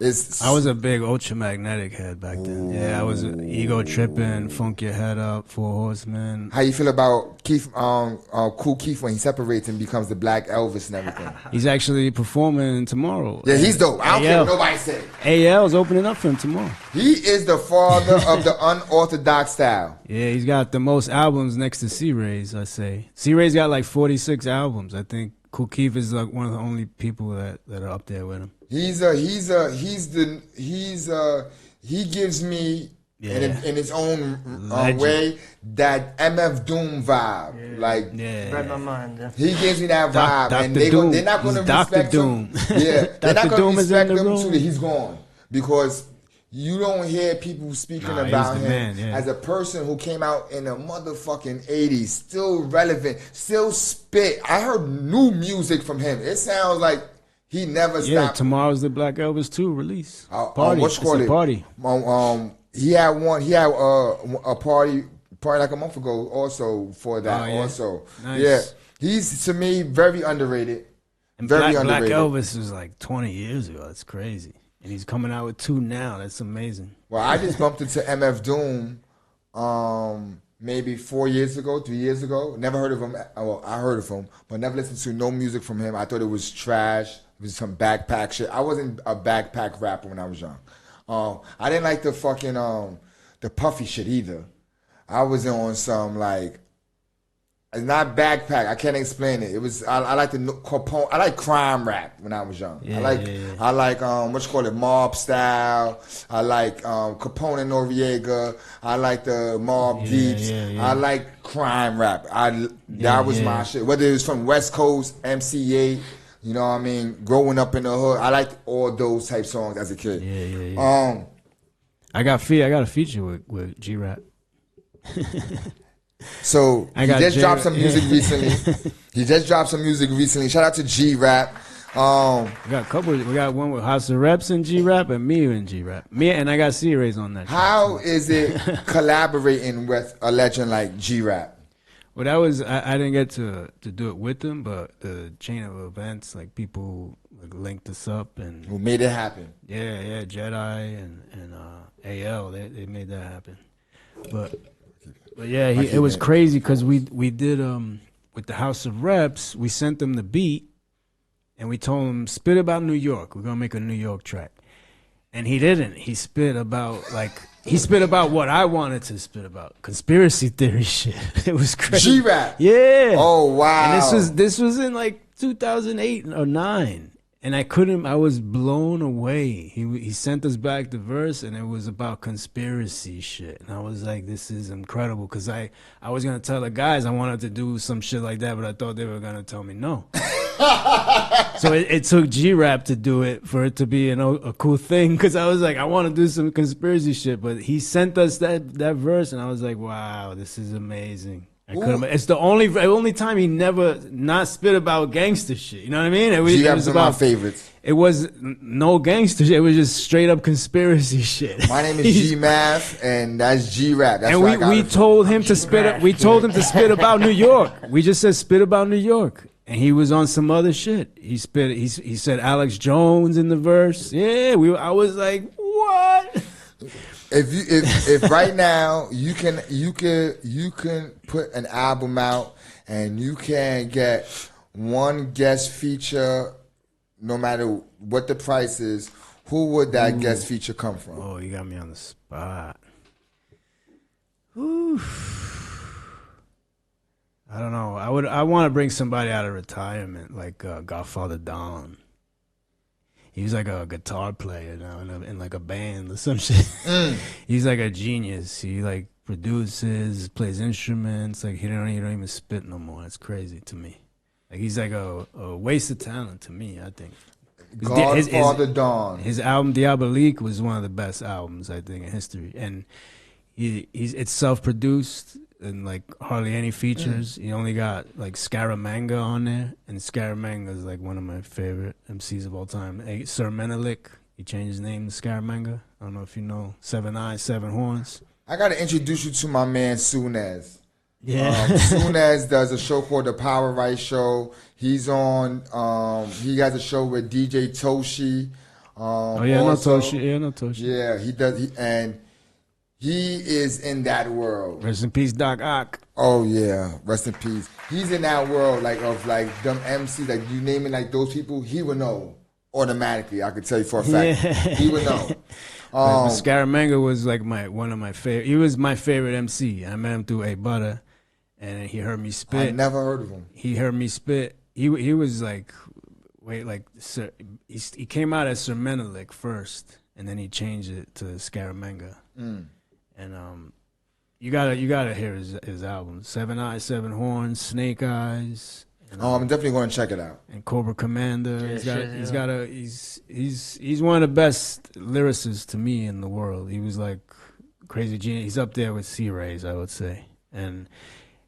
Speaker 3: I was a big Ultramagnetic head back then. Yeah, I was Ego Tripping, Funk Your Head Up, Four Horsemen.
Speaker 1: How you feel about Keith, Cool Keith when he separates and becomes the Black Elvis and everything?
Speaker 3: He's actually performing tomorrow.
Speaker 1: Yeah, he's dope. I don't care what nobody say.
Speaker 3: AL's opening up for him tomorrow.
Speaker 1: He is the father of the unorthodox style.
Speaker 3: Yeah, he's got the most albums next to C-Ray's, I say. C-Ray's got like 46 albums. I think Kool Keith is like one of the only people that are up there with him. He
Speaker 1: gives me in his own way that MF Doom vibe.
Speaker 2: Read my mind.
Speaker 1: He gives me that vibe, and they're not going to respect him. Yeah, they're not going to respect him until he's gone, because you don't hear people speaking about him as a person who came out in the motherfucking 80s, still relevant, still spit. I heard new music from him. It sounds like he never stopped.
Speaker 3: Yeah, tomorrow's the Black Elvis 2 release. Party.
Speaker 1: What's called it?
Speaker 3: Party.
Speaker 1: He had a party like a month ago also for that also.
Speaker 3: Nice.
Speaker 1: Yeah. He's, to me, very underrated.
Speaker 3: And
Speaker 1: very
Speaker 3: Black
Speaker 1: underrated.
Speaker 3: Elvis was like 20 years ago. That's crazy. And he's coming out with 2 now. That's amazing.
Speaker 1: Well, I just bumped into MF Doom maybe 3 years ago. Never heard of him. Well, I heard of him, but never listened to no music from him. I thought it was trash. It was some backpack shit. I wasn't a backpack rapper when I was young. I didn't like the fucking the puffy shit either. I was on some like, it's not backpack. I can't explain it. It was I like the I like crime rap when I was young. I like what you call it, mob style. I like Capone and Noriega. I like the Mob Deeps. I like crime rap. That was my shit. Whether it was from West Coast, MC8, you know what I mean, growing up in the hood. I liked all those type songs as a kid. I got
Speaker 3: a feature with G-Rap.
Speaker 1: So he just dropped some music recently. Shout out to G-Rap.
Speaker 3: We got a couple. We got one with House of Reps and G-Rap, and me and G-Rap. And I got C-Rays on that.
Speaker 1: How is it collaborating with a legend like G-Rap?
Speaker 3: Well, that was I didn't get to do it with them, but the chain of events, like people linked us up and
Speaker 1: who made it happen.
Speaker 3: Yeah, Jedi and AL, they made that happen. But yeah, it was crazy because we did with the House of Reps, we sent them the beat and we told him spit about New York. We're gonna make a New York track, and he didn't. He spit about what I wanted to spit about, conspiracy theory shit. It was crazy.
Speaker 1: G-Rap.
Speaker 3: Yeah.
Speaker 1: Oh wow.
Speaker 3: And this was in like 2008 or 9. And I was blown away. He sent us back the verse, and it was about conspiracy shit. And I was like, this is incredible, because I was going to tell the guys I wanted to do some shit like that, but I thought they were going to tell me no. So it took G-Rap to do it for it to be a cool thing, because I was like, I want to do some conspiracy shit. But he sent us that verse, and I was like, wow, this is amazing. It's the only time he never not spit about gangster shit. You know what I mean? It was
Speaker 1: about my favorites.
Speaker 3: It was no gangster shit. It was just straight up conspiracy shit.
Speaker 1: My name is G-Math, and that's G-Rap. That's
Speaker 3: and we told him to spit. We told him to spit about New York. We just said spit about New York, and he was on some other shit. He spit. He said Alex Jones in the verse. Yeah, I was like, what?
Speaker 1: If right now you can put an album out and you can get one guest feature, no matter what the price is, who would that guest feature come from?
Speaker 3: Oh, you got me on the spot. Ooh. I don't know. I want to bring somebody out of retirement, like Godfather Don. He was like a guitar player now in like a band or some shit. He's like a genius. He like produces, plays instruments. Like he don't even spit no more. It's crazy to me. Like he's like a waste of talent to me, I think.
Speaker 1: Godfather Don.
Speaker 3: His album Diabolique was one of the best albums I think in history, and it's self-produced. And like hardly any features. He only got like Scaramanga on there, and Scaramanga is like one of my favorite MCs of all time. Sir Menelik, he changed his name to Scaramanga. I don't know if you know 7 Eyes, 7 Horns.
Speaker 1: I gotta introduce you to my man Soonaz.
Speaker 3: Yeah,
Speaker 1: Soonaz does a show called The Power Right Show. He's on. He has a show with DJ Toshi.
Speaker 3: Oh yeah,
Speaker 1: also,
Speaker 3: no Toshi. Yeah, no Toshi.
Speaker 1: Yeah, he does. And he is in that world.
Speaker 3: Rest in peace, Doc Ock.
Speaker 1: Oh yeah, rest in peace. He's in that world of them MCs, like you name it, like those people. He would know automatically. I could tell you for a fact.
Speaker 3: Yeah.
Speaker 1: He would know.
Speaker 3: But Scaramanga was like one of my favorite. He was my favorite MC. I met him through A Butter, and he heard me spit.
Speaker 1: I never heard of him.
Speaker 3: He heard me spit. He was like, he came out as Sir Menelik first, and then he changed it to Scaramanga. And you gotta hear his album. 7 Eyes, 7 Horns, Snake Eyes.
Speaker 1: I'm definitely going to check it out.
Speaker 3: And Cobra Commander. He's one of the best lyricists to me in the world. He was like crazy genius. He's up there with C-Rays, I would say. And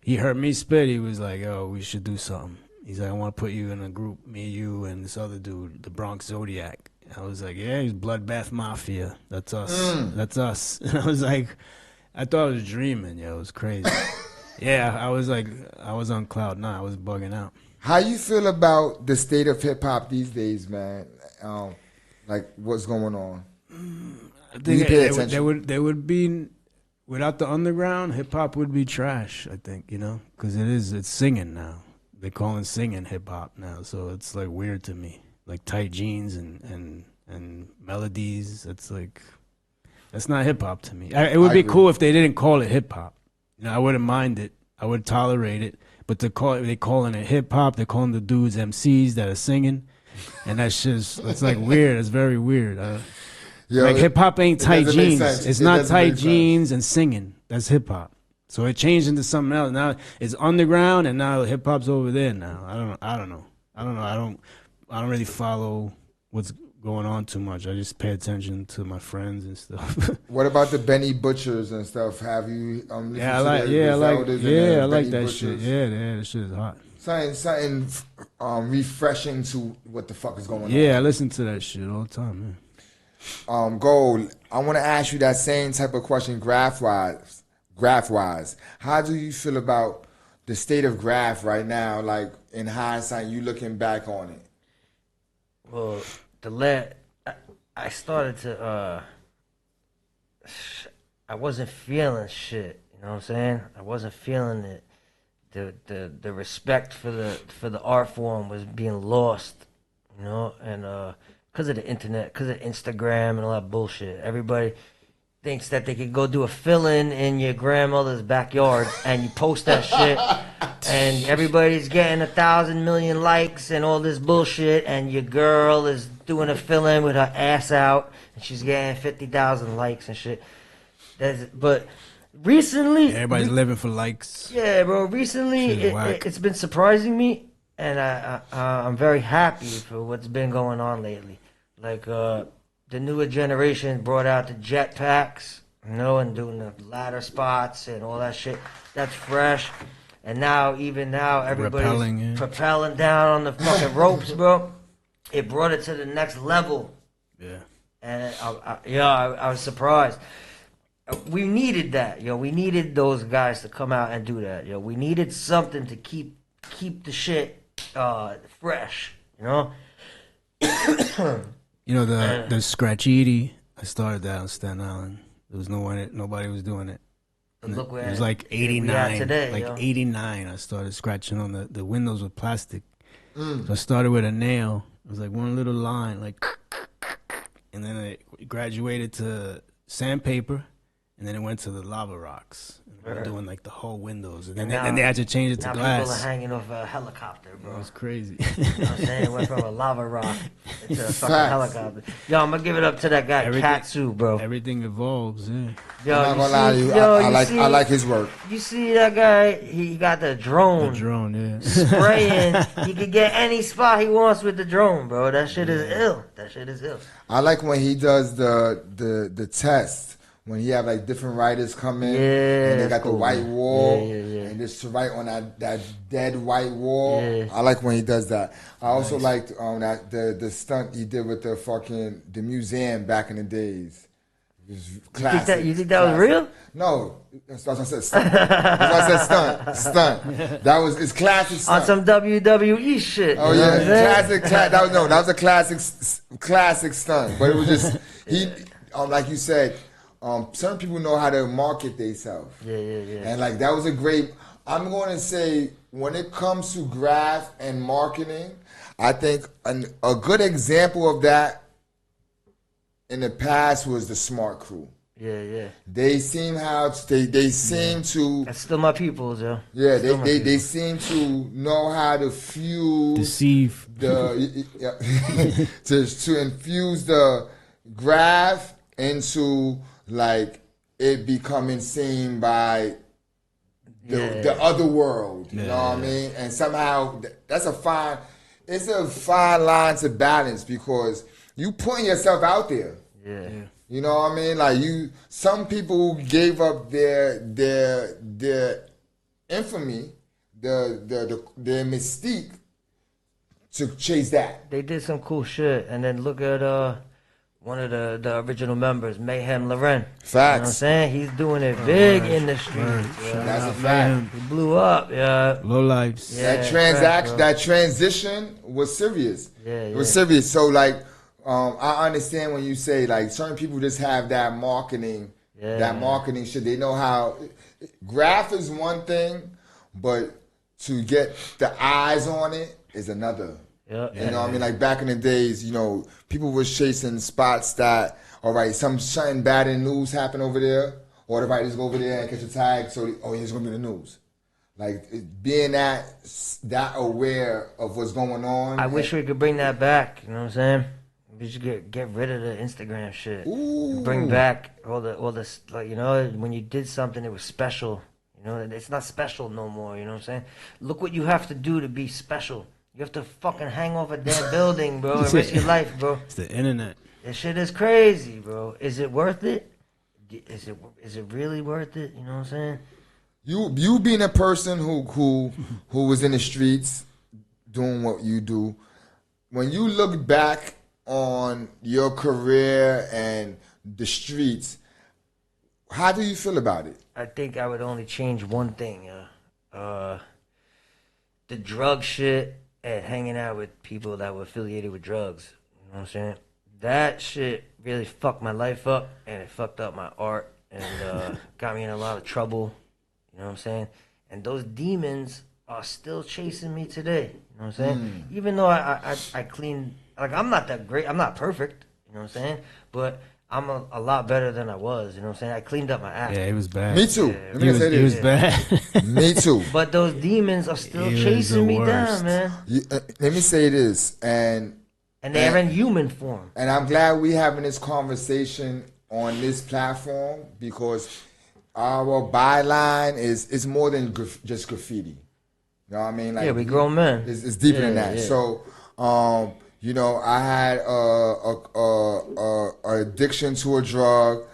Speaker 3: he heard me spit. He was like, "Oh, we should do something." He's like, "I want to put you in a group, me, you, and this other dude, the Bronx Zodiac." I was like, "Yeah, he's Bloodbath Mafia. That's us. That's us." And I was like, I thought I was dreaming. It was crazy. Yeah, I was on cloud nine. I was bugging out.
Speaker 1: How you feel about the state of hip hop these days, man? Like what's going on?
Speaker 3: I think there would be, without the underground, hip hop would be trash. I think, because it's singing now. They're calling singing hip hop now, so it's like weird to me. Like tight jeans and melodies. That's not hip hop to me. It would be cool if they didn't call it hip hop. I wouldn't mind it. I would tolerate it. But they calling it hip hop. They're calling the dudes MCs that are singing, and it's like weird. It's very weird. Like hip hop ain't tight jeans. It's not tight jeans and singing. That's hip hop. So it changed into something else. Now it's underground, and now hip hop's over there. Now I don't know. I don't really follow what's going on too much. I just pay attention to my friends and stuff.
Speaker 1: What about the Benny Butchers and stuff? Have you listened to
Speaker 3: I like that shit. Yeah, that shit is hot.
Speaker 1: Something refreshing to what the fuck is going on.
Speaker 3: Yeah, I listen to that shit all the time, man.
Speaker 1: Gold, I want to ask you that same type of question graph-wise. How do you feel about the state of graph right now, like in hindsight, you looking back on it?
Speaker 2: Well, I started to I wasn't feeling shit, you know what I'm saying? I wasn't feeling it. The respect for the art form was being lost, and because of the internet, because of Instagram and all that bullshit. Everybody thinks that they could go do a fill-in your grandmother's backyard and you post that shit and everybody's getting 1,000 million likes and all this bullshit, and your girl is doing a fill-in with her ass out and she's getting 50,000 likes and shit. But recently,
Speaker 3: everybody's living for likes.
Speaker 2: Yeah, bro. Recently, it's been surprising me, and I'm very happy for what's been going on lately. Like the newer generation brought out the jetpacks, and doing the ladder spots and all that shit. That's fresh. And now everybody's propelling down on the fucking ropes, bro. It brought it to the next level.
Speaker 3: Yeah.
Speaker 2: And I was surprised. We needed that, We needed those guys to come out and do that, We needed something to keep the shit fresh,
Speaker 3: The Scratchiti, I started that on Staten Island. There was nobody was doing it.
Speaker 2: Look where
Speaker 3: it was like 89.
Speaker 2: Today,
Speaker 3: 89, I started scratching on the windows with plastic. So I started with a nail. It was like one little line, and then it graduated to sandpaper. And then it went to the lava rocks. We're doing like the whole windows. And then they had to change it to glass.
Speaker 2: People are hanging off a helicopter, bro.
Speaker 3: It was crazy.
Speaker 2: You know what I'm saying? It went from a lava rock to a fucking helicopter. Yo, I'm going to give it up to that guy, Katsu, bro.
Speaker 3: Everything evolves, yeah.
Speaker 1: Yo, I'm not going to lie to you. I like his work.
Speaker 2: You see that guy? He got the drone.
Speaker 3: The drone, yeah.
Speaker 2: Spraying. He can get any spot he wants with the drone, bro. That shit is ill.
Speaker 1: I like when he does the test. When he have like different writers come in, and they got the white wall, and just to write on that dead white wall. Yeah. I like when he does that. I also liked that the stunt he did with the museum back in the days. Classic.
Speaker 2: You think that was real?
Speaker 1: No, that's what I said. Stunt. That's why I said stunt. That was it's classic stunt.
Speaker 2: On some WWE shit.
Speaker 1: Oh yeah, that was a classic stunt. But it was just like you said, certain people know how to market themselves.
Speaker 2: Yeah.
Speaker 1: And like that was a great. I'm going to say when it comes to graph and marketing, I think a good example of that in the past was the Smart Crew.
Speaker 2: Yeah.
Speaker 1: They seem to.
Speaker 2: That's still my peoples, yo.
Speaker 1: Yeah, they seem to know how to
Speaker 3: deceive
Speaker 1: to infuse the graph into like it becoming seen by the other world. You know what I mean? And somehow it's a fine line to balance because you putting yourself out there.
Speaker 2: Yeah.
Speaker 1: You know what I mean? Like some people gave up their infamy, their mystique to chase that.
Speaker 2: They did some cool shit, and then look at one of the original members, Mayhem Loren.
Speaker 1: Facts.
Speaker 2: You know what I'm saying? He's doing it big in the streets.
Speaker 1: Yeah. That's a fact.
Speaker 2: He blew up, yeah.
Speaker 3: Low lives.
Speaker 2: Yeah,
Speaker 1: that transition was serious.
Speaker 2: Yeah.
Speaker 1: It was serious. So like. I understand when you say like certain people just have that marketing shit. They know how graph is one thing, but to get the eyes on it is another.
Speaker 2: Yeah,
Speaker 1: you know what I mean? Like back in the days, you know, people was chasing spots that, all right, something bad in the news happened over there, or the right, just go over there and catch a tag. So, it's gonna be the news. Like being that aware of what's going on.
Speaker 2: I wish we could bring that back. You know what I'm saying? We should get rid of the Instagram shit.
Speaker 1: Ooh.
Speaker 2: Bring back all the like, you know, when you did something it was special. You know, it's not special no more. You know what I'm saying? Look what you have to do to be special. You have to fucking hang off a damn building, bro, and risk your life, bro.
Speaker 3: It's the internet.
Speaker 2: This shit is crazy, bro. Is it worth it? Is it really worth it? You know what I'm saying?
Speaker 1: You being a person who was in the streets doing what you do, when you look back on your career and the streets, how do you feel about it?
Speaker 2: I think I would only change one thing, the drug shit and hanging out with people that were affiliated with drugs. You know what I'm saying? That shit really fucked my life up, and it fucked up my art, and got me in a lot of trouble. You know what I'm saying? And those demons are still chasing me today. You know what I'm saying? Even though I clean. Like, I'm not that great. I'm not perfect. You know what I'm saying? But I'm a lot better than I was. You know what I'm saying? I cleaned up my act.
Speaker 3: Yeah, it was bad.
Speaker 1: Me too.
Speaker 3: Yeah, it was bad.
Speaker 1: Me too.
Speaker 2: But those demons are still chasing me down, man.
Speaker 1: Let me say this. And
Speaker 2: they're in human form.
Speaker 1: And I'm glad we having this conversation on this platform because our byline is more than just graffiti. You know what I mean? Like,
Speaker 2: we grown men.
Speaker 1: It's deeper than that. Yeah. So, you know, I had a addiction to a drug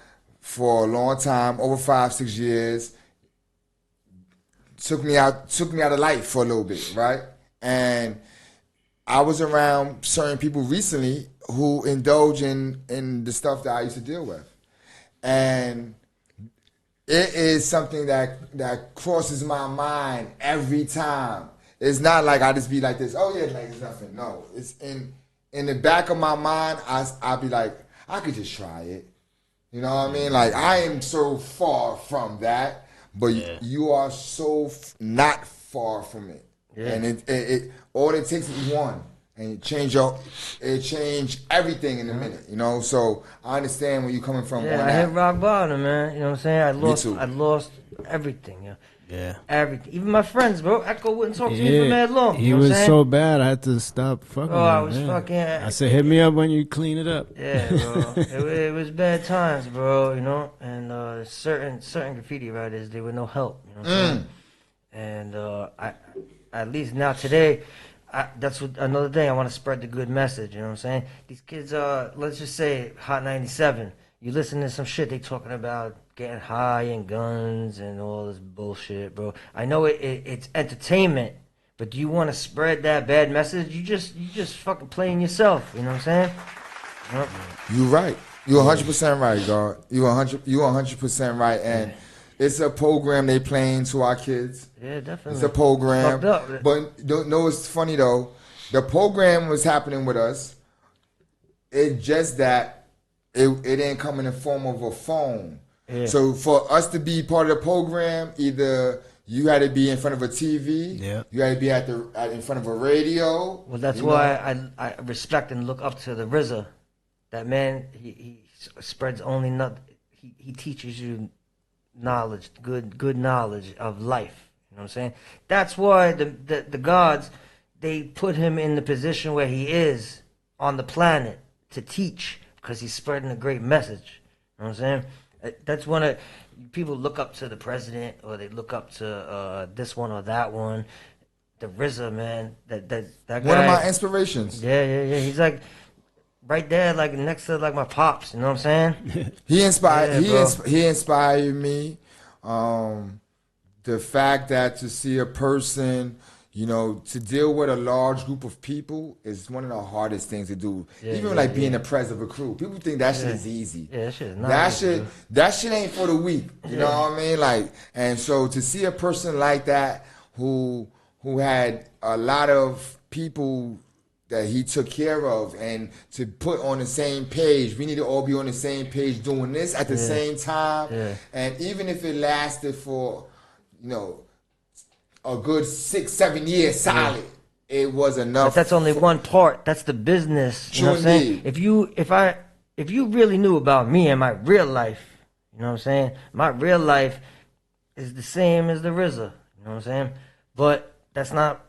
Speaker 1: for a long time, over 5-6 years. Took me out of life for a little bit, right? And I was around certain people recently who indulge in the stuff that I used to deal with, and it is something that crosses my mind every time. It's not like I just be like this. Oh yeah, like it's nothing. No, it's in the back of my mind. I'll be like, I could just try it. You know what I mean? Like I am so far from that, but you are so not far from it. Yeah. And it all it takes is one, and it change everything in a minute. You know, so I understand where you're coming from.
Speaker 2: Yeah, I hit rock bottom, man. You know what I'm saying? I lost everything. Yeah.
Speaker 3: Yeah.
Speaker 2: Everything. Even my friends, bro. Echo wouldn't talk to me for mad long.
Speaker 3: He was so bad, I had to stop fucking with him.
Speaker 2: I was fucking...
Speaker 3: I said, hit me up when you clean it up.
Speaker 2: Yeah, bro. it was bad times, bro, you know? And certain graffiti writers, they were no help, you know what I'm saying? And I at least now today, that's another thing. I want to spread the good message, you know what I'm saying? These kids, let's just say Hot 97. You listen to some shit they talking about getting high and guns and all this bullshit, bro. I know it's entertainment, but do you want to spread that bad message? You just fucking playing yourself. You know what I'm saying?
Speaker 1: You're right. You're 100% right, God. You 100% right, and it's a program they playing to our kids.
Speaker 2: Yeah, definitely.
Speaker 1: It's a program.
Speaker 2: Fucked up.
Speaker 1: But don't know it's funny though. The program was happening with us. It's just that it didn't come in the form of a phone.
Speaker 2: Yeah.
Speaker 1: So for us to be part of the program, either you had to be in front of a TV, you had to be in front of a radio.
Speaker 2: Well, that's why I respect and look up to the RZA. That man, he spreads only he teaches you knowledge, good knowledge of life. You know what I'm saying? That's why the gods, they put him in the position where he is on the planet to teach, because he's spreading a great message. You know what I'm saying? That's one of people look up to the president, or they look up to this one or that one. The RZA, man, that guy.
Speaker 1: One of my inspirations.
Speaker 2: Yeah. He's like right there, like next to like my pops. You know what I'm saying?
Speaker 1: He inspired. He inspired me. The fact that to see a person, you know, to deal with a large group of people is one of the hardest things to do. Even like being the president of a crew, people think that shit is easy.
Speaker 2: Yeah, that shit is not
Speaker 1: that shit ain't for the weak. You know what I mean? Like, and so to see a person like that who had a lot of people that he took care of, and to put on the same page, we need to all be on the same page doing this at the same time. And even if it lasted for, you know, a good 6-7 years solid, it was enough.
Speaker 2: But that's only one part. That's the business. You know what I'm saying? If you really knew about me and my real life, you know what I'm saying? My real life is the same as the RZA. You know what I'm saying? But that's not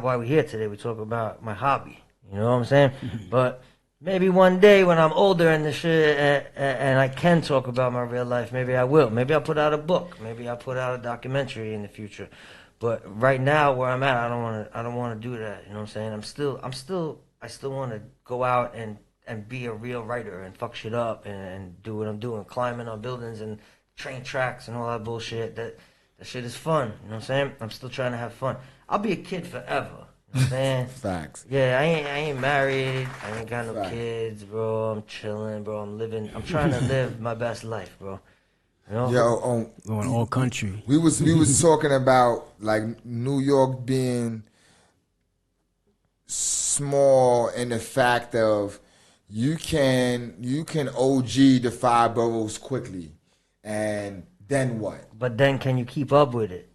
Speaker 2: why we're here today. We talk about my hobby. You know what I'm saying? But maybe one day when I'm older and the shit, and I can talk about my real life, maybe I will. Maybe I'll put out a book. Maybe I'll put out a documentary in the future. But right now, where I'm at, I don't want to do that. You know what I'm saying? I still want to go out and be a real writer and fuck shit up and do what I'm doing, climbing on buildings and train tracks and all that bullshit. That shit is fun. You know what I'm saying? I'm still trying to have fun. I'll be a kid forever. You know what I'm saying?
Speaker 1: Facts.
Speaker 2: Yeah, I ain't married. I ain't got no kids, bro. I'm chilling, bro. I'm trying to live my best life, bro. You know?
Speaker 1: Yo,
Speaker 3: going all country.
Speaker 1: We was talking about like New York being small in the fact of you can OG the 5 boroughs quickly, and then what?
Speaker 2: But then can you keep up with it?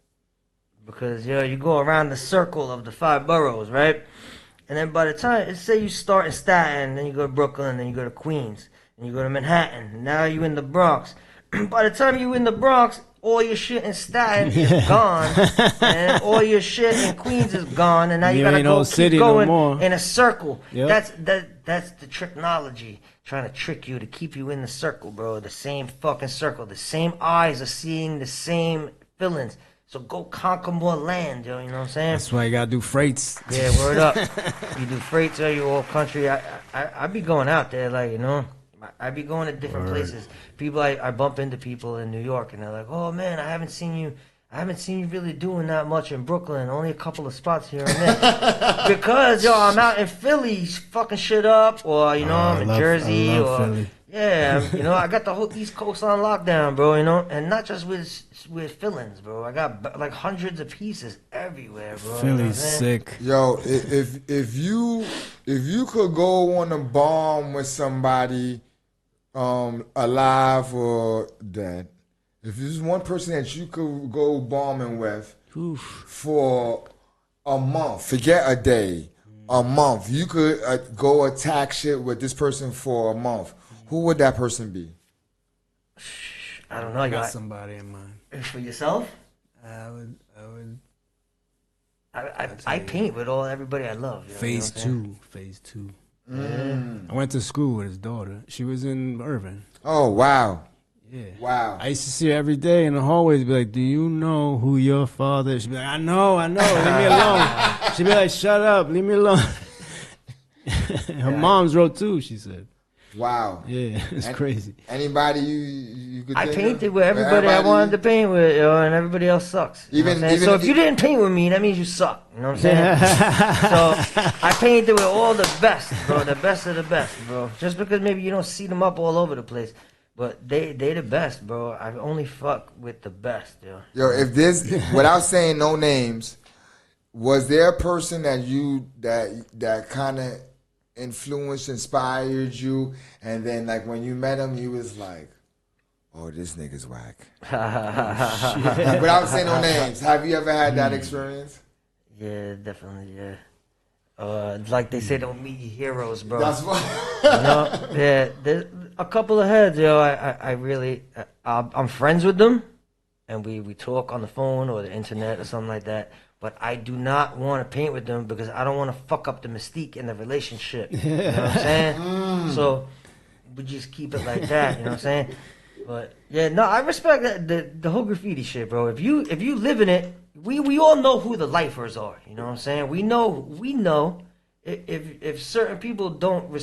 Speaker 2: Because you go around the circle of the 5 boroughs, right? And then by the time, say you start in Staten, then you go to Brooklyn, then you go to Queens, and you go to Manhattan, and now you in the Bronx. By the time you in the Bronx, all your shit in Staten is gone, and all your shit in Queens is gone, and now you gotta go keep going in a circle. Yep. That's the tricknology, trying to trick you to keep you in the circle, bro. The same fucking circle. The same eyes are seeing the same feelings. So go conquer more land, yo. You know what I'm saying?
Speaker 3: That's why you gotta do freights.
Speaker 2: Yeah, word up. You do freights, you all country. I be going out there, like, you know. I be going to different places. People, I bump into people in New York, and they're like, "Oh man, I haven't seen you really doing that much in Brooklyn. Only a couple of spots here and there." Because I'm out in Philly, fucking shit up, or you know, I'm in Jersey, or Philly. Yeah, you know, I got the whole East Coast on lockdown, bro. You know, and not just with fillings, bro. I got like hundreds of pieces everywhere, bro.
Speaker 3: Philly's sick.
Speaker 1: Yo, if you could go on a bomb with somebody, alive or dead, if there's one person that you could go bombing with for a month, forget a day, a month, you could go attack shit with this person for a month, who would that person be?
Speaker 2: I don't know.
Speaker 3: I got somebody in mind.
Speaker 2: For yourself? I paint with everybody I love.
Speaker 3: Phase two. I went to school with his daughter. She was in Irving.
Speaker 1: Oh, wow.
Speaker 3: Yeah.
Speaker 1: Wow.
Speaker 3: I used to see her every day in the hallways, be like, "Do you know who your father is?" She'd be like, I know, leave me alone. She'd be like, "Shut up, leave me alone." Her mom's wrote too, she said.
Speaker 1: Wow.
Speaker 3: Yeah, it's crazy.
Speaker 1: Anybody you could
Speaker 2: I
Speaker 1: think
Speaker 2: painted
Speaker 1: of?
Speaker 2: with everybody I wanted to paint with, and everybody else sucks. You know what I'm saying? So if you didn't paint with me, that means you suck. You know what I'm saying? So I painted with all the best, bro. The best of the best, bro. Just because maybe you don't see them up all over the place. But they the best, bro. I only fuck with the best, yo.
Speaker 1: Yo, if this, without saying no names, was there a person that that kind of influenced, inspired you, and then like when you met him, you was like, "Oh, this nigga's whack." Like, without saying no names, have you ever had that experience?
Speaker 2: Yeah, definitely, yeah. Like they say, don't meet your heroes, bro.
Speaker 1: That's what.
Speaker 2: Yeah, there's a couple of heads, yo. I really, I'm friends with them, and we talk on the phone or the internet or something like that. But I do not want to paint with them because I don't want to fuck up the mystique in the relationship. You know what I'm saying? So we just keep it like that. You know what I'm saying? But yeah, no, I respect that the whole graffiti shit, bro. If you live in it, we all know who the lifers are. You know what I'm saying? We know if certain people don't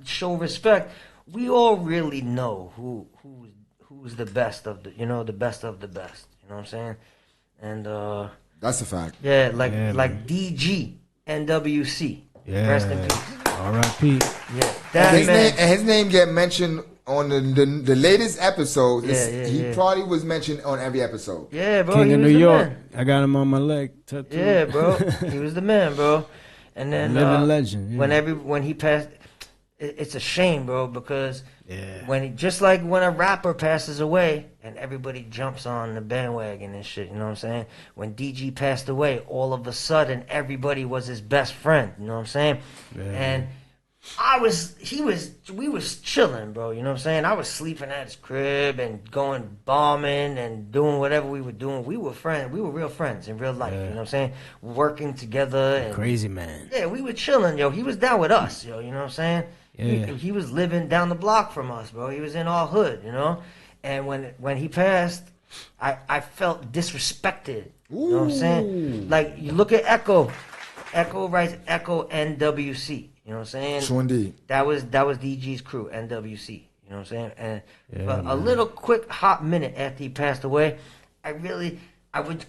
Speaker 2: show respect, we all really know who's the best of the best of the best. You know what I'm saying? And
Speaker 1: that's a fact.
Speaker 2: Yeah, like DG NWC.
Speaker 3: Yeah.
Speaker 2: Rest in peace.
Speaker 3: R.I.P.
Speaker 2: Yeah, that
Speaker 1: His name get mentioned on the latest episode.
Speaker 2: He
Speaker 1: probably was mentioned on every episode.
Speaker 2: Yeah, bro.
Speaker 3: King
Speaker 2: he
Speaker 3: of
Speaker 2: was
Speaker 3: New
Speaker 2: the
Speaker 3: York.
Speaker 2: man.
Speaker 3: I got him on my leg tattoo.
Speaker 2: Yeah, bro. He was the man, bro. And then
Speaker 3: living legend. Yeah.
Speaker 2: When he passed, it's a shame, bro, because just like when a rapper passes away and everybody jumps on the bandwagon and shit, you know what I'm saying? When DG passed away, all of a sudden everybody was his best friend, you know what I'm saying?
Speaker 3: Yeah.
Speaker 2: And we was chilling, bro, you know what I'm saying? I was sleeping at his crib and going bombing and doing whatever we were doing. We were friends. We were real friends in real life, you know what I'm saying? Working together. And
Speaker 3: crazy man.
Speaker 2: Yeah, we were chilling, yo. He was down with us, yo, you know what I'm saying?
Speaker 3: Yeah.
Speaker 2: He was living down the block from us, bro. He was in our hood, you know? And when he passed, I felt disrespected. You know what I'm saying? Like, you look at Echo. Echo writes Echo NWC. You know what I'm saying?
Speaker 1: True indeed.
Speaker 2: That was DG's crew, NWC. You know what I'm saying? And for a little quick hot minute after he passed away, I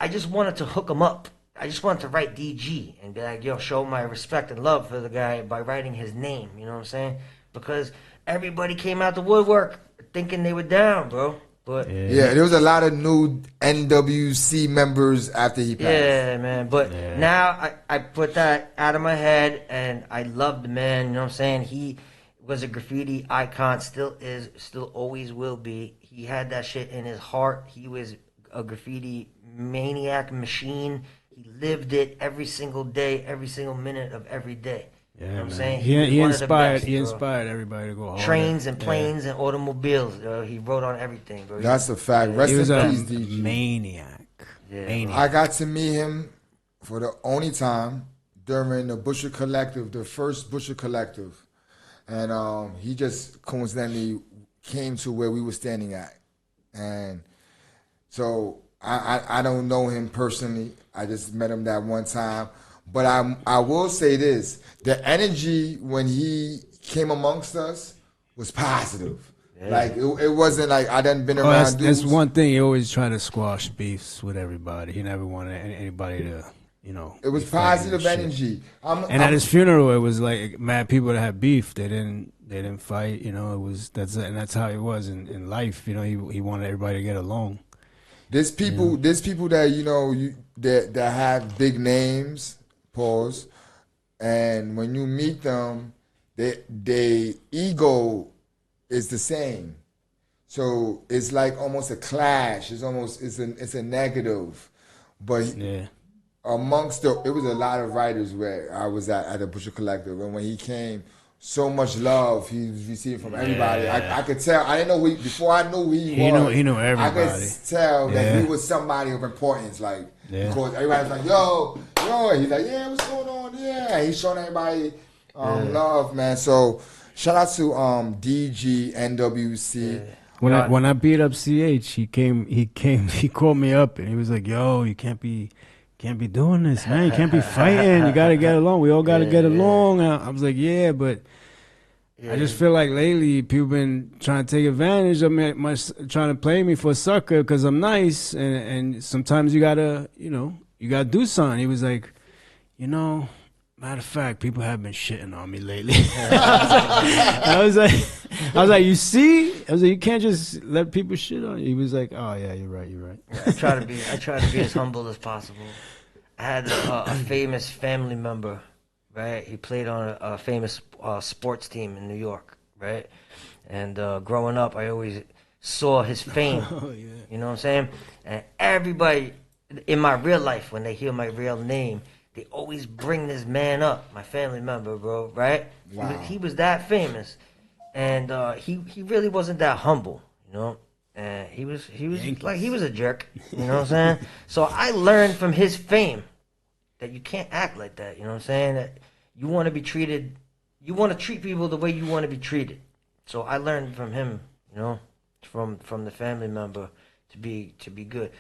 Speaker 2: just wanted to hook him up. I just wanted to write DG and be like, yo, show my respect and love for the guy by writing his name. You know what I'm saying? Because everybody came out the woodwork thinking they were down, bro. But
Speaker 1: yeah, there was a lot of new NWC members after he passed.
Speaker 2: Yeah, man. But now I put that out of my head, and I love the man. You know what I'm saying? He was a graffiti icon, still is, still always will be. He had that shit in his heart. He was a graffiti maniac machine. He lived it every single day, every single minute of every day.
Speaker 3: Yeah,
Speaker 2: you know what I'm
Speaker 3: man.
Speaker 2: saying?
Speaker 3: He
Speaker 2: was
Speaker 3: inspired.
Speaker 2: best,
Speaker 3: he inspired everybody to go hard.
Speaker 2: Trains and planes and automobiles. He wrote on everything, bro.
Speaker 1: That's a fact. Rest
Speaker 3: He was
Speaker 1: in
Speaker 3: a
Speaker 1: peace, DG.
Speaker 3: maniac.
Speaker 2: Yeah.
Speaker 3: Maniac.
Speaker 1: I got to meet him for the only time during the Butcher Collective, the first Butcher Collective, and he just coincidentally came to where we were standing at, and so I don't know him personally. I just met him that one time. But I will say this: the energy when he came amongst us was positive. Yeah. Like it wasn't like I done been around.
Speaker 3: That's one thing. He always tried to squash beefs with everybody. He never wanted anybody to, It was
Speaker 1: positive energy.
Speaker 3: At his funeral, it was like mad people that had beef. They didn't fight. That's how it was in life. He wanted everybody to get along.
Speaker 1: There's people that that have big names. Pause. And when you meet them, their ego is the same. So it's like almost a clash. It's a negative. But amongst it was a lot of writers where I was at the Butcher Collective, and when he came, so much love he received from everybody. I could tell. I didn't know before I knew who he was.
Speaker 3: He knew everybody.
Speaker 1: I could tell that he was somebody of importance. Like, because everybody was like, yo. He's like, yeah, what's going on? Yeah, he's showing everybody love, man. So shout out to DG NWC.
Speaker 3: Yeah. When I beat up CH, he called me up and he was like, yo, you can't be doing this, man. You can't be fighting. You gotta get along. We all gotta get along. And I was like, yeah, but I just feel like lately people been trying to take advantage of me, trying to play me for a sucker because I'm nice, and sometimes you gotta do something. He was like, matter of fact, people have been shitting on me lately. I was like, you see? I was like, you can't just let people shit on you. He was like, oh yeah, you're right.
Speaker 2: Yeah, I try to be as humble as possible. I had a famous family member, right? He played on a famous sports team in New York, right? And growing up, I always saw his fame.
Speaker 3: Oh yeah.
Speaker 2: You know what I'm saying? And everybody in my real life, when they hear my real name, they always bring this man up, my family member, bro, right?
Speaker 1: Wow.
Speaker 2: He was that famous, and he really wasn't that humble, you know. And he was like, he was a jerk, you know what I'm saying? So I learned from his fame that you can't act like that, you know what I'm saying? That you want to be treated, you want to treat people the way you want to be treated. So I learned from him, you know, from the family member to be good.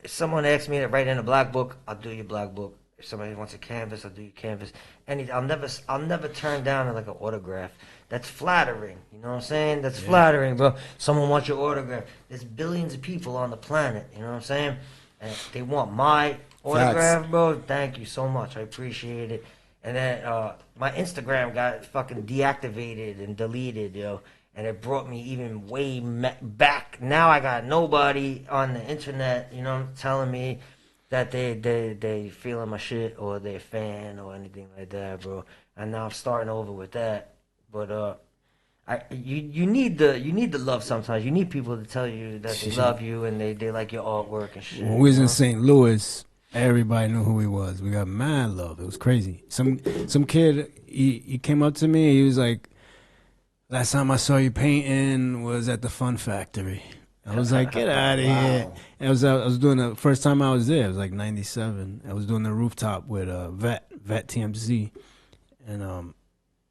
Speaker 2: If someone asks me to write in a black book, I'll do your black book. If somebody wants a canvas, I'll do your canvas. I'll never turn down like an autograph. That's flattering. You know what I'm saying? That's flattering, bro. Someone wants your autograph. There's billions of people on the planet. You know what I'm saying? And they want my autograph,
Speaker 1: Facts.
Speaker 2: bro. Thank you so much. I appreciate it. And then my Instagram got fucking deactivated and deleted, yo. And it brought me even way back. Now I got nobody on the internet, you know, telling me that they feeling my shit or they a fan or anything like that, bro. And now I'm starting over with that. But you need the love sometimes. You need people to tell you that they love you and they like your artwork and shit.
Speaker 3: When we was in St. Louis, everybody knew who he was. We got mad love. It was crazy. Some kid, he came up to me. He was like, last time I saw you painting was at the Fun Factory. I was like, get out of here. And I was doing the first time I was there. It was like 97. I was doing the rooftop with Vet TMC. And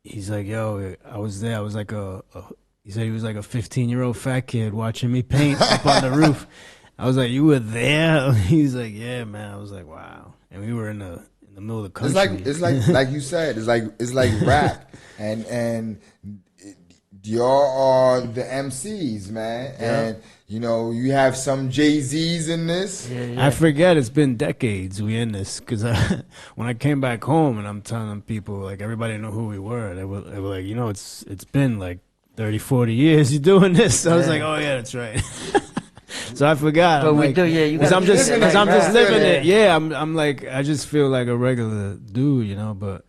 Speaker 3: he's like, yo, I was there. I was like he said he was like a 15-year-old fat kid watching me paint up on the roof. I was like, you were there? He's like, yeah, man. I was like, wow. And we were in the middle of the country.
Speaker 1: It's like you said, it's like rap. And y'all are the MCs, man. Yeah. And you know, you have some Jay-Z's in this.
Speaker 2: Yeah.
Speaker 3: I forget it's been decades we in this because when I came back home and I'm telling people, like, everybody knew who we were. They were like, you know, it's been like 30, 40 years you doing this. I was like, oh yeah, that's right. So I forgot.
Speaker 2: But
Speaker 3: I'm
Speaker 2: we
Speaker 3: like,
Speaker 2: do, yeah. You
Speaker 3: because I'm just
Speaker 1: right.
Speaker 3: living it. Yeah, I'm like, I just feel like a regular dude, you know. But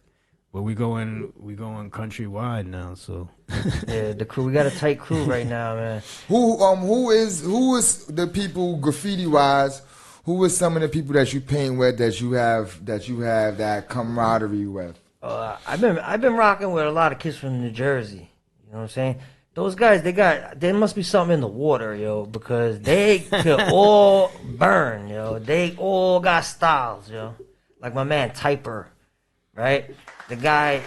Speaker 3: we going countrywide now, so.
Speaker 2: Yeah, the crew. We got a tight crew right now, man.
Speaker 1: Who is the people graffiti wise? Who is some of the people that you paint with that you have that camaraderie with?
Speaker 2: I've been rocking with a lot of kids from New Jersey. You know what I'm saying? Those guys, there must be something in the water, yo, because they could all burn, yo. They all got styles, yo. Like my man Typer, right? The guy,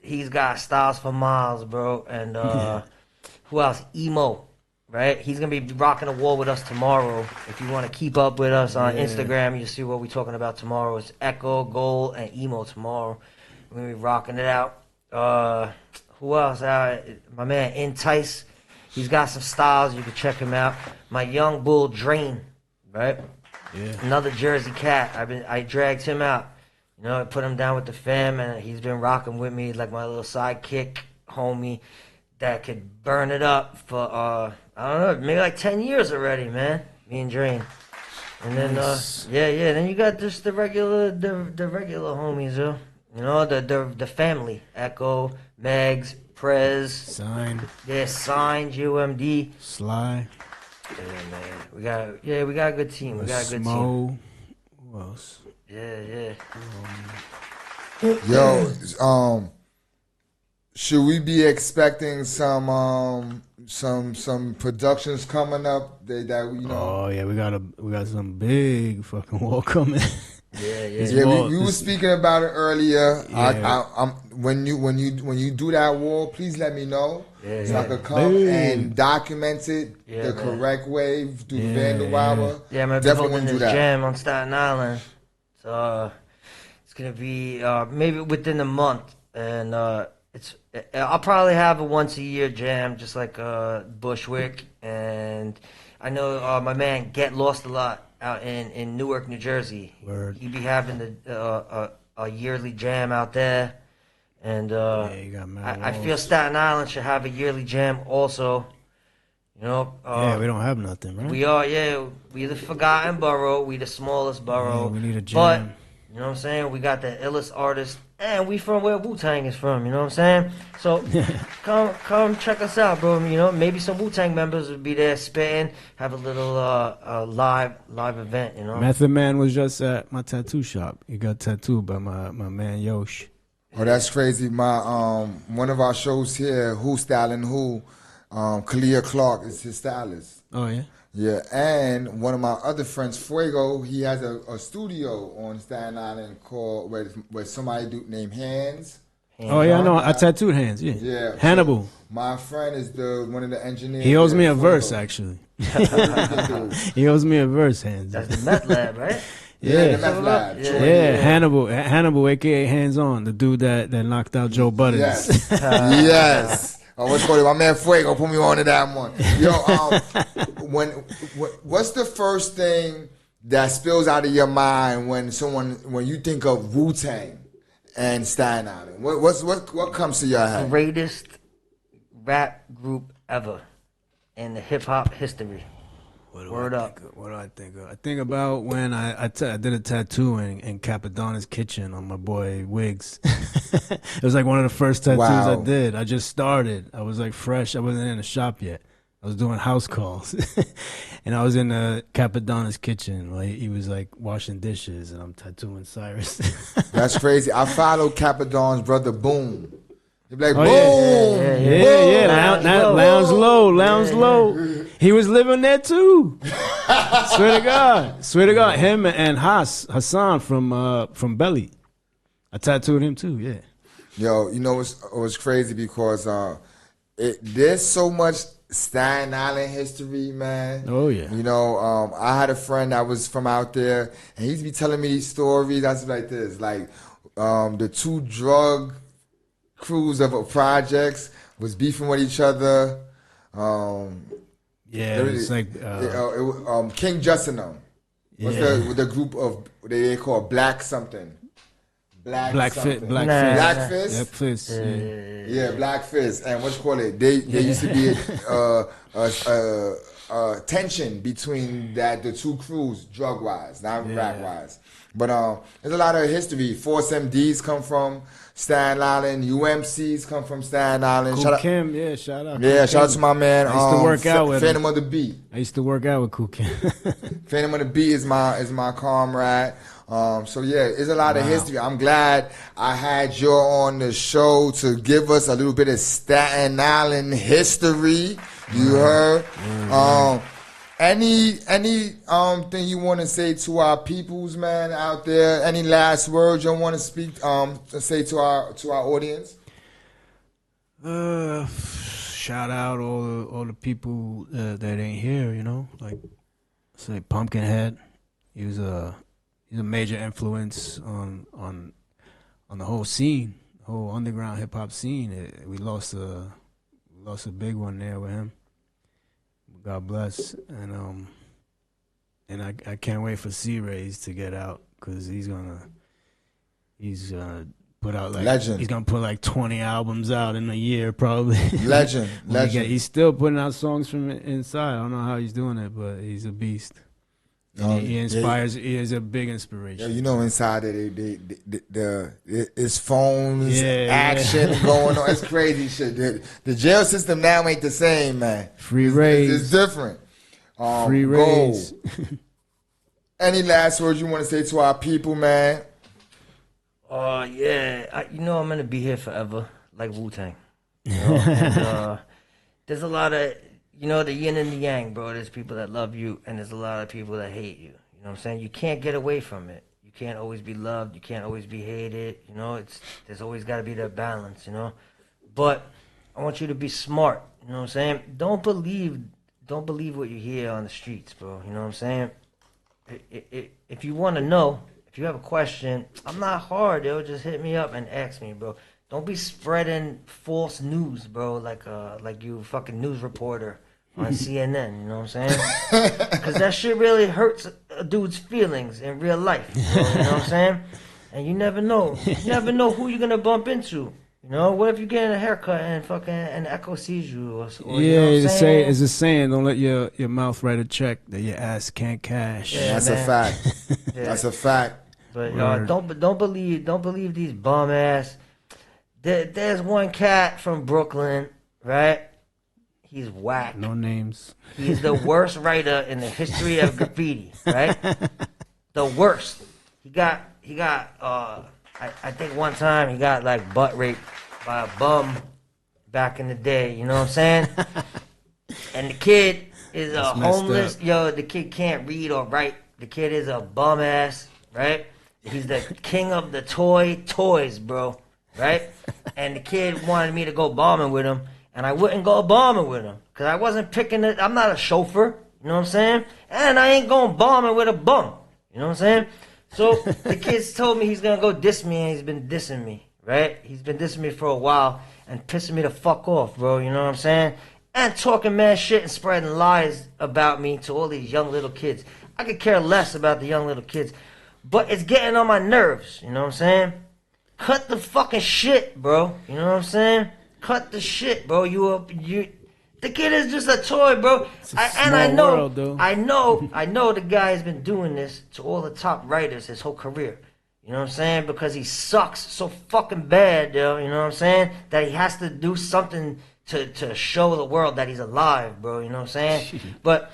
Speaker 2: he's got styles for miles, bro. And who else? Emo, right? He's going to be rocking a wall with us tomorrow. If you want to keep up with us on Instagram, you'll see what we're talking about tomorrow. It's Echo, Gold, and Emo tomorrow. We're going to be rocking it out. Who else? My man Entice. He's got some styles. You can check him out. My young bull Drain, right?
Speaker 3: Yeah.
Speaker 2: Another Jersey cat. I dragged him out. You know, I put him down with the fam, and he's been rocking with me like my little sidekick homie that could burn it up for I don't know, maybe like 10 years already, man. Me and Drain. And then then you got just the regular homies, yo. You know, the family. Echo, Megs, Prez.
Speaker 3: Signed.
Speaker 2: Yeah, Signed, UMD.
Speaker 3: Sly.
Speaker 2: Yeah, man. We got a good team. We got a good team.
Speaker 3: Who else?
Speaker 2: Yeah.
Speaker 1: Yo, should we be expecting some productions coming up that you know?
Speaker 3: Oh yeah, we got some big fucking wall coming.
Speaker 1: Yeah, we were speaking about it earlier.
Speaker 3: Yeah.
Speaker 1: I'm when you do that wall, please let me know. So I could come
Speaker 3: Big.
Speaker 1: and document it the correct way through the Vandal hour.
Speaker 2: Yeah, I'm gonna be
Speaker 1: Definitely
Speaker 2: holding
Speaker 1: do
Speaker 2: this
Speaker 1: that.
Speaker 2: jam on Staten Island. So it's gonna be maybe within a month, and I'll probably have a once a year jam, just like Bushwick, and I know my man Get Lost a lot out in Newark, New Jersey.
Speaker 3: Word.
Speaker 2: He be having a yearly jam out there, and
Speaker 3: You got Mad
Speaker 2: I feel
Speaker 3: Walls.
Speaker 2: Staten Island should have a yearly jam also. You know,
Speaker 3: Yeah, we don't have nothing, right?
Speaker 2: we the forgotten borough, we the smallest borough.
Speaker 3: Yeah, we need a
Speaker 2: But
Speaker 3: jam.
Speaker 2: you know what I'm saying? We got the illest artists, and we from where Wu-Tang is from. You know what I'm saying? So come check us out, bro. You know, maybe some Wu-Tang members would be there spitting, have a little live event. You know.
Speaker 3: Method Man was just at my tattoo shop. He got tattooed by my man Yosh.
Speaker 1: Oh, that's crazy. My one of our shows here, Who Styling Who, Kalia Clark is his stylist.
Speaker 3: Oh yeah.
Speaker 1: Yeah, and one of my other friends, Fuego, he has a studio on Staten Island called where somebody named Hands.
Speaker 3: Oh yeah, I know. I tattooed Hands. Yeah.
Speaker 1: Yeah,
Speaker 3: Hannibal.
Speaker 1: So my friend is one of the engineers.
Speaker 3: He owes
Speaker 1: there,
Speaker 3: me a
Speaker 1: Fuego.
Speaker 3: verse actually. He owes me a verse, Hands.
Speaker 2: That's the meth lab, right?
Speaker 1: Yeah, the
Speaker 3: Yeah.
Speaker 1: meth lab.
Speaker 2: Yeah.
Speaker 1: Troy,
Speaker 3: Yeah, Hannibal, aka Hands On, the dude that knocked out Joe Buttons.
Speaker 1: Yes, yes. Oh, what's called it? My man Fuego put me on to that one. Yo, what's the first thing that spills out of your mind when you think of Wu-Tang and Staten Island? What comes to your head?
Speaker 2: Greatest rap group ever in the hip hop history. Word up.
Speaker 3: What do I think of? I think about when I did a tattoo in Capadonna's kitchen on my boy Wiggs. It was like one of the first tattoos
Speaker 1: Wow.
Speaker 3: I did. I just started. I was like fresh. I wasn't in the shop yet. I was doing house calls. And I was in Capadonna's kitchen. Like, he was like washing dishes and I'm tattooing Cyrus.
Speaker 1: That's crazy. I followed Capadon's brother Boom. He'd be like,
Speaker 3: Oh,
Speaker 1: boom!
Speaker 3: yeah. Lounge low. He was living there too. Swear to God. Him and Hassan from Belly. I tattooed him too. Yeah.
Speaker 1: Yo, you know it was crazy because there's so much Staten Island history, man.
Speaker 3: Oh yeah.
Speaker 1: You know, I had a friend that was from out there, and he used to be telling me these stories. That's like this, like the two drug crews of projects was beefing with each other.
Speaker 3: Yeah. It's like
Speaker 1: King Justin them. What's the group of they call Black something?
Speaker 3: Black Fist.
Speaker 1: Black Fist?
Speaker 3: Black Fist.
Speaker 1: Yeah, Black Fist. And what you call it? They used to be a tension between the two crews, drug wise, not rap wise. But there's a lot of history. Force MDs come from Staten Island. UMCs come from Staten Island.
Speaker 3: Kool Kim, shout out.
Speaker 1: Yeah, shout out to my man.
Speaker 3: I used to work out with
Speaker 1: Phantom
Speaker 3: him.
Speaker 1: of the Beat.
Speaker 3: I used to work out with Kool Kim.
Speaker 1: Phantom of the Beat is my comrade. So yeah, it's a lot of history. I'm glad I had you on the show to give us a little bit of Staten Island history. You heard? Any thing you want to say to our peoples, man, out there? Any last words you want to speak to say to our audience?
Speaker 3: Shout out all the people that ain't here. You know, like say Pumpkinhead. He's a major influence on the whole scene, the whole underground hip hop scene. We lost a big one there with him. God bless, and I can't wait for C-Rays to get out because he's gonna put out like
Speaker 1: Legend.
Speaker 3: He's gonna put like 20 albums out in a year probably.
Speaker 1: Legend.
Speaker 3: He's still putting out songs from inside. I don't know how he's doing it, but he's a beast. He inspires. He is a big inspiration.
Speaker 1: Yeah, you know, inside it's phones, action going on. It's crazy shit. The jail system now ain't the same, man.
Speaker 3: Free raise.
Speaker 1: It's different.
Speaker 3: Free raise.
Speaker 1: Any last words you want to say to our people, man?
Speaker 2: I'm gonna be here forever, like Wu-Tang. You know? And, there's a lot of, the yin and the yang, bro. There's people that love you, and there's a lot of people that hate you. You know what I'm saying? You can't get away from it. You can't always be loved. You can't always be hated. There's always got to be that balance, But I want you to be smart. You know what I'm saying? Don't believe what you hear on the streets, bro. You know what I'm saying? If you want to know, if you have a question, I'm not hard, yo. Just hit me up and ask me, bro. don't be spreading false news, bro. Like you fucking news reporter on CNN. You know what I'm saying? Because that shit really hurts a dude's feelings in real life. Bro, you know what I'm saying? And you never know. You never know who you're gonna bump into. You know, what if you get a haircut and fucking an echo sees you? Or
Speaker 3: Yeah,
Speaker 2: you know
Speaker 3: it's a saying. Don't let your mouth write a check that your ass can't cash.
Speaker 1: Yeah, that's a fact.
Speaker 2: Yeah.
Speaker 1: That's a fact.
Speaker 2: But don't believe these bum ass. There's one cat from Brooklyn, right? He's whack.
Speaker 3: No names.
Speaker 2: He's the worst writer in the history of graffiti, right? The worst. He got. I think one time he got like butt raped by a bum back in the day. You know what I'm saying? And the kid is a homeless. Yo, the kid can't read or write. The kid is a bum ass, right? He's the king of the toys, bro, right? And the kid wanted me to go bombing with him, and I wouldn't go bombing with him because I wasn't picking it. I'm not a chauffeur, you know what I'm saying? And I ain't going bombing with a bum, you know what I'm saying? So the kid's told me he's gonna go diss me, and he's been dissing me, right? He's been dissing me for a while and pissing me the fuck off, bro, you know what I'm saying? And talking mad shit and spreading lies about me to all these young little kids. I could care less about the young little kids, but it's getting on my nerves, you know what I'm saying? Cut the fucking shit, bro, you know what I'm saying? Cut the shit, bro. The kid is just a toy, bro. I know the guy has been doing this to all the top writers his whole career. You know what I'm saying? Because he sucks so fucking bad, yo. You know what I'm saying? That he has to do something to show the world that he's alive, bro. You know what I'm saying? But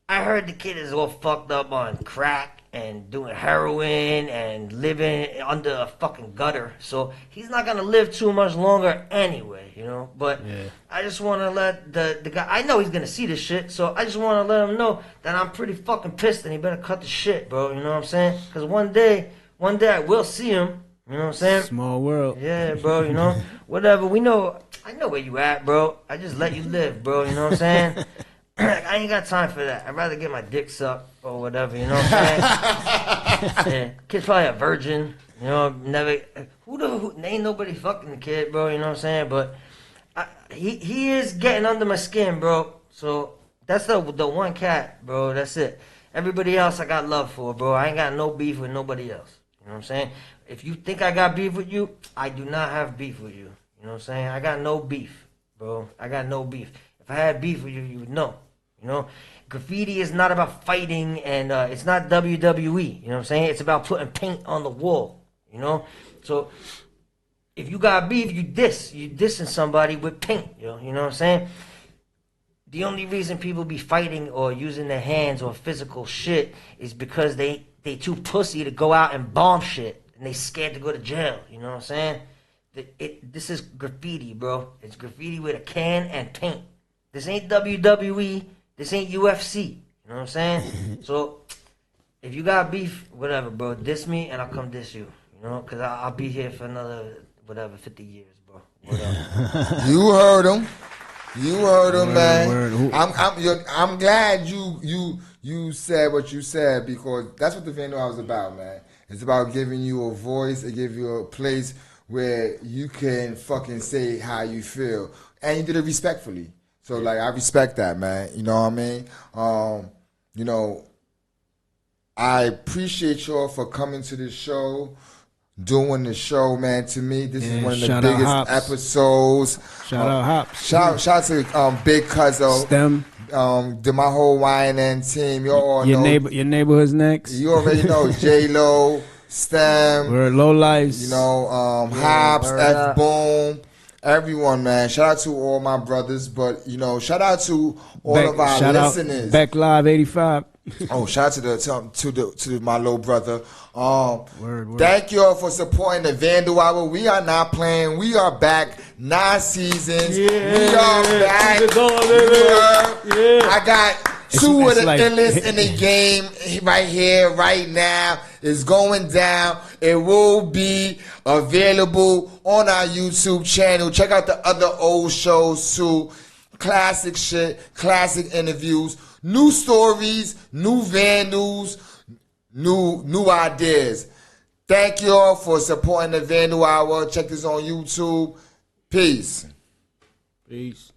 Speaker 2: I heard the kid is all fucked up on crack and doing heroin and living under a fucking gutter. So he's not gonna live too much longer anyway, you know. But I just want to let the guy. I know he's gonna see this shit, so I just want to let him know that I'm pretty fucking pissed, and he better cut the shit, bro. You know what I'm saying? Because one day I will see him. You know what I'm saying?
Speaker 3: Small world.
Speaker 2: Yeah, bro. You know, whatever. I know where you at, bro. I just let you live, bro. You know what I'm saying? I ain't got time for that. I'd rather get my dick sucked or whatever, you know what I'm saying? Yeah. Kid's probably a virgin, you know, never, ain't nobody fucking the kid, bro, you know what I'm saying? But he is getting under my skin, bro. So that's the one cat, bro, that's it. Everybody else I got love for, bro. I ain't got no beef with nobody else, you know what I'm saying? If you think I got beef with you, I do not have beef with you, you know what I'm saying? I got no beef, bro. I got no beef. If I had beef with you, you would know. You know, graffiti is not about fighting, and it's not WWE. You know what I'm saying? It's about putting paint on the wall. You know, so if you got beef, you dissing somebody with paint. You know what I'm saying? The only reason people be fighting or using their hands or physical shit is because they too pussy to go out and bomb shit, and they scared to go to jail. You know what I'm saying? This is graffiti, bro. It's graffiti with a can and paint. This ain't WWE. This ain't UFC, you know what I'm saying? So, if you got beef, whatever, bro, diss me and I'll come diss you, you know? Because I'll be here for another, 50 years, bro. Whatever.
Speaker 1: You heard him, man. I'm glad you said what you said, because that's what the Vandal was about, man. It's about giving you a voice, and give you a place where you can fucking say how you feel. And you did it respectfully. So, like, I respect that, man. You know what I mean? You know, I appreciate y'all for coming to the show, doing the show, man. To me, this is one of the biggest episodes.
Speaker 3: Shout out Hops.
Speaker 1: Shout to Big Cuzzo.
Speaker 3: STEM.
Speaker 1: To my whole YNN team. You all know.
Speaker 3: Your neighborhood's next.
Speaker 1: You already know. J-Lo, STEM.
Speaker 3: We're Low Lives.
Speaker 1: You know, Hops, F-Boom. Everyone, man. Shout out to all my brothers, but you know, shout out to all of our listeners.
Speaker 3: Beck Live 85.
Speaker 1: Oh, shout out to my little brother.
Speaker 3: Word.
Speaker 1: Thank y'all for supporting the Vandal Hour. We are not playing. We are back. 9 seasons. Yeah, we are back. I got two of the illest in the game right here, right now. It's going down. It will be available on our YouTube channel. Check out the other old shows too. Classic shit, classic interviews, new stories, new Vandals, new ideas. Thank you all for supporting the Vandal Hour. Check this on YouTube. Peace.
Speaker 3: Peace.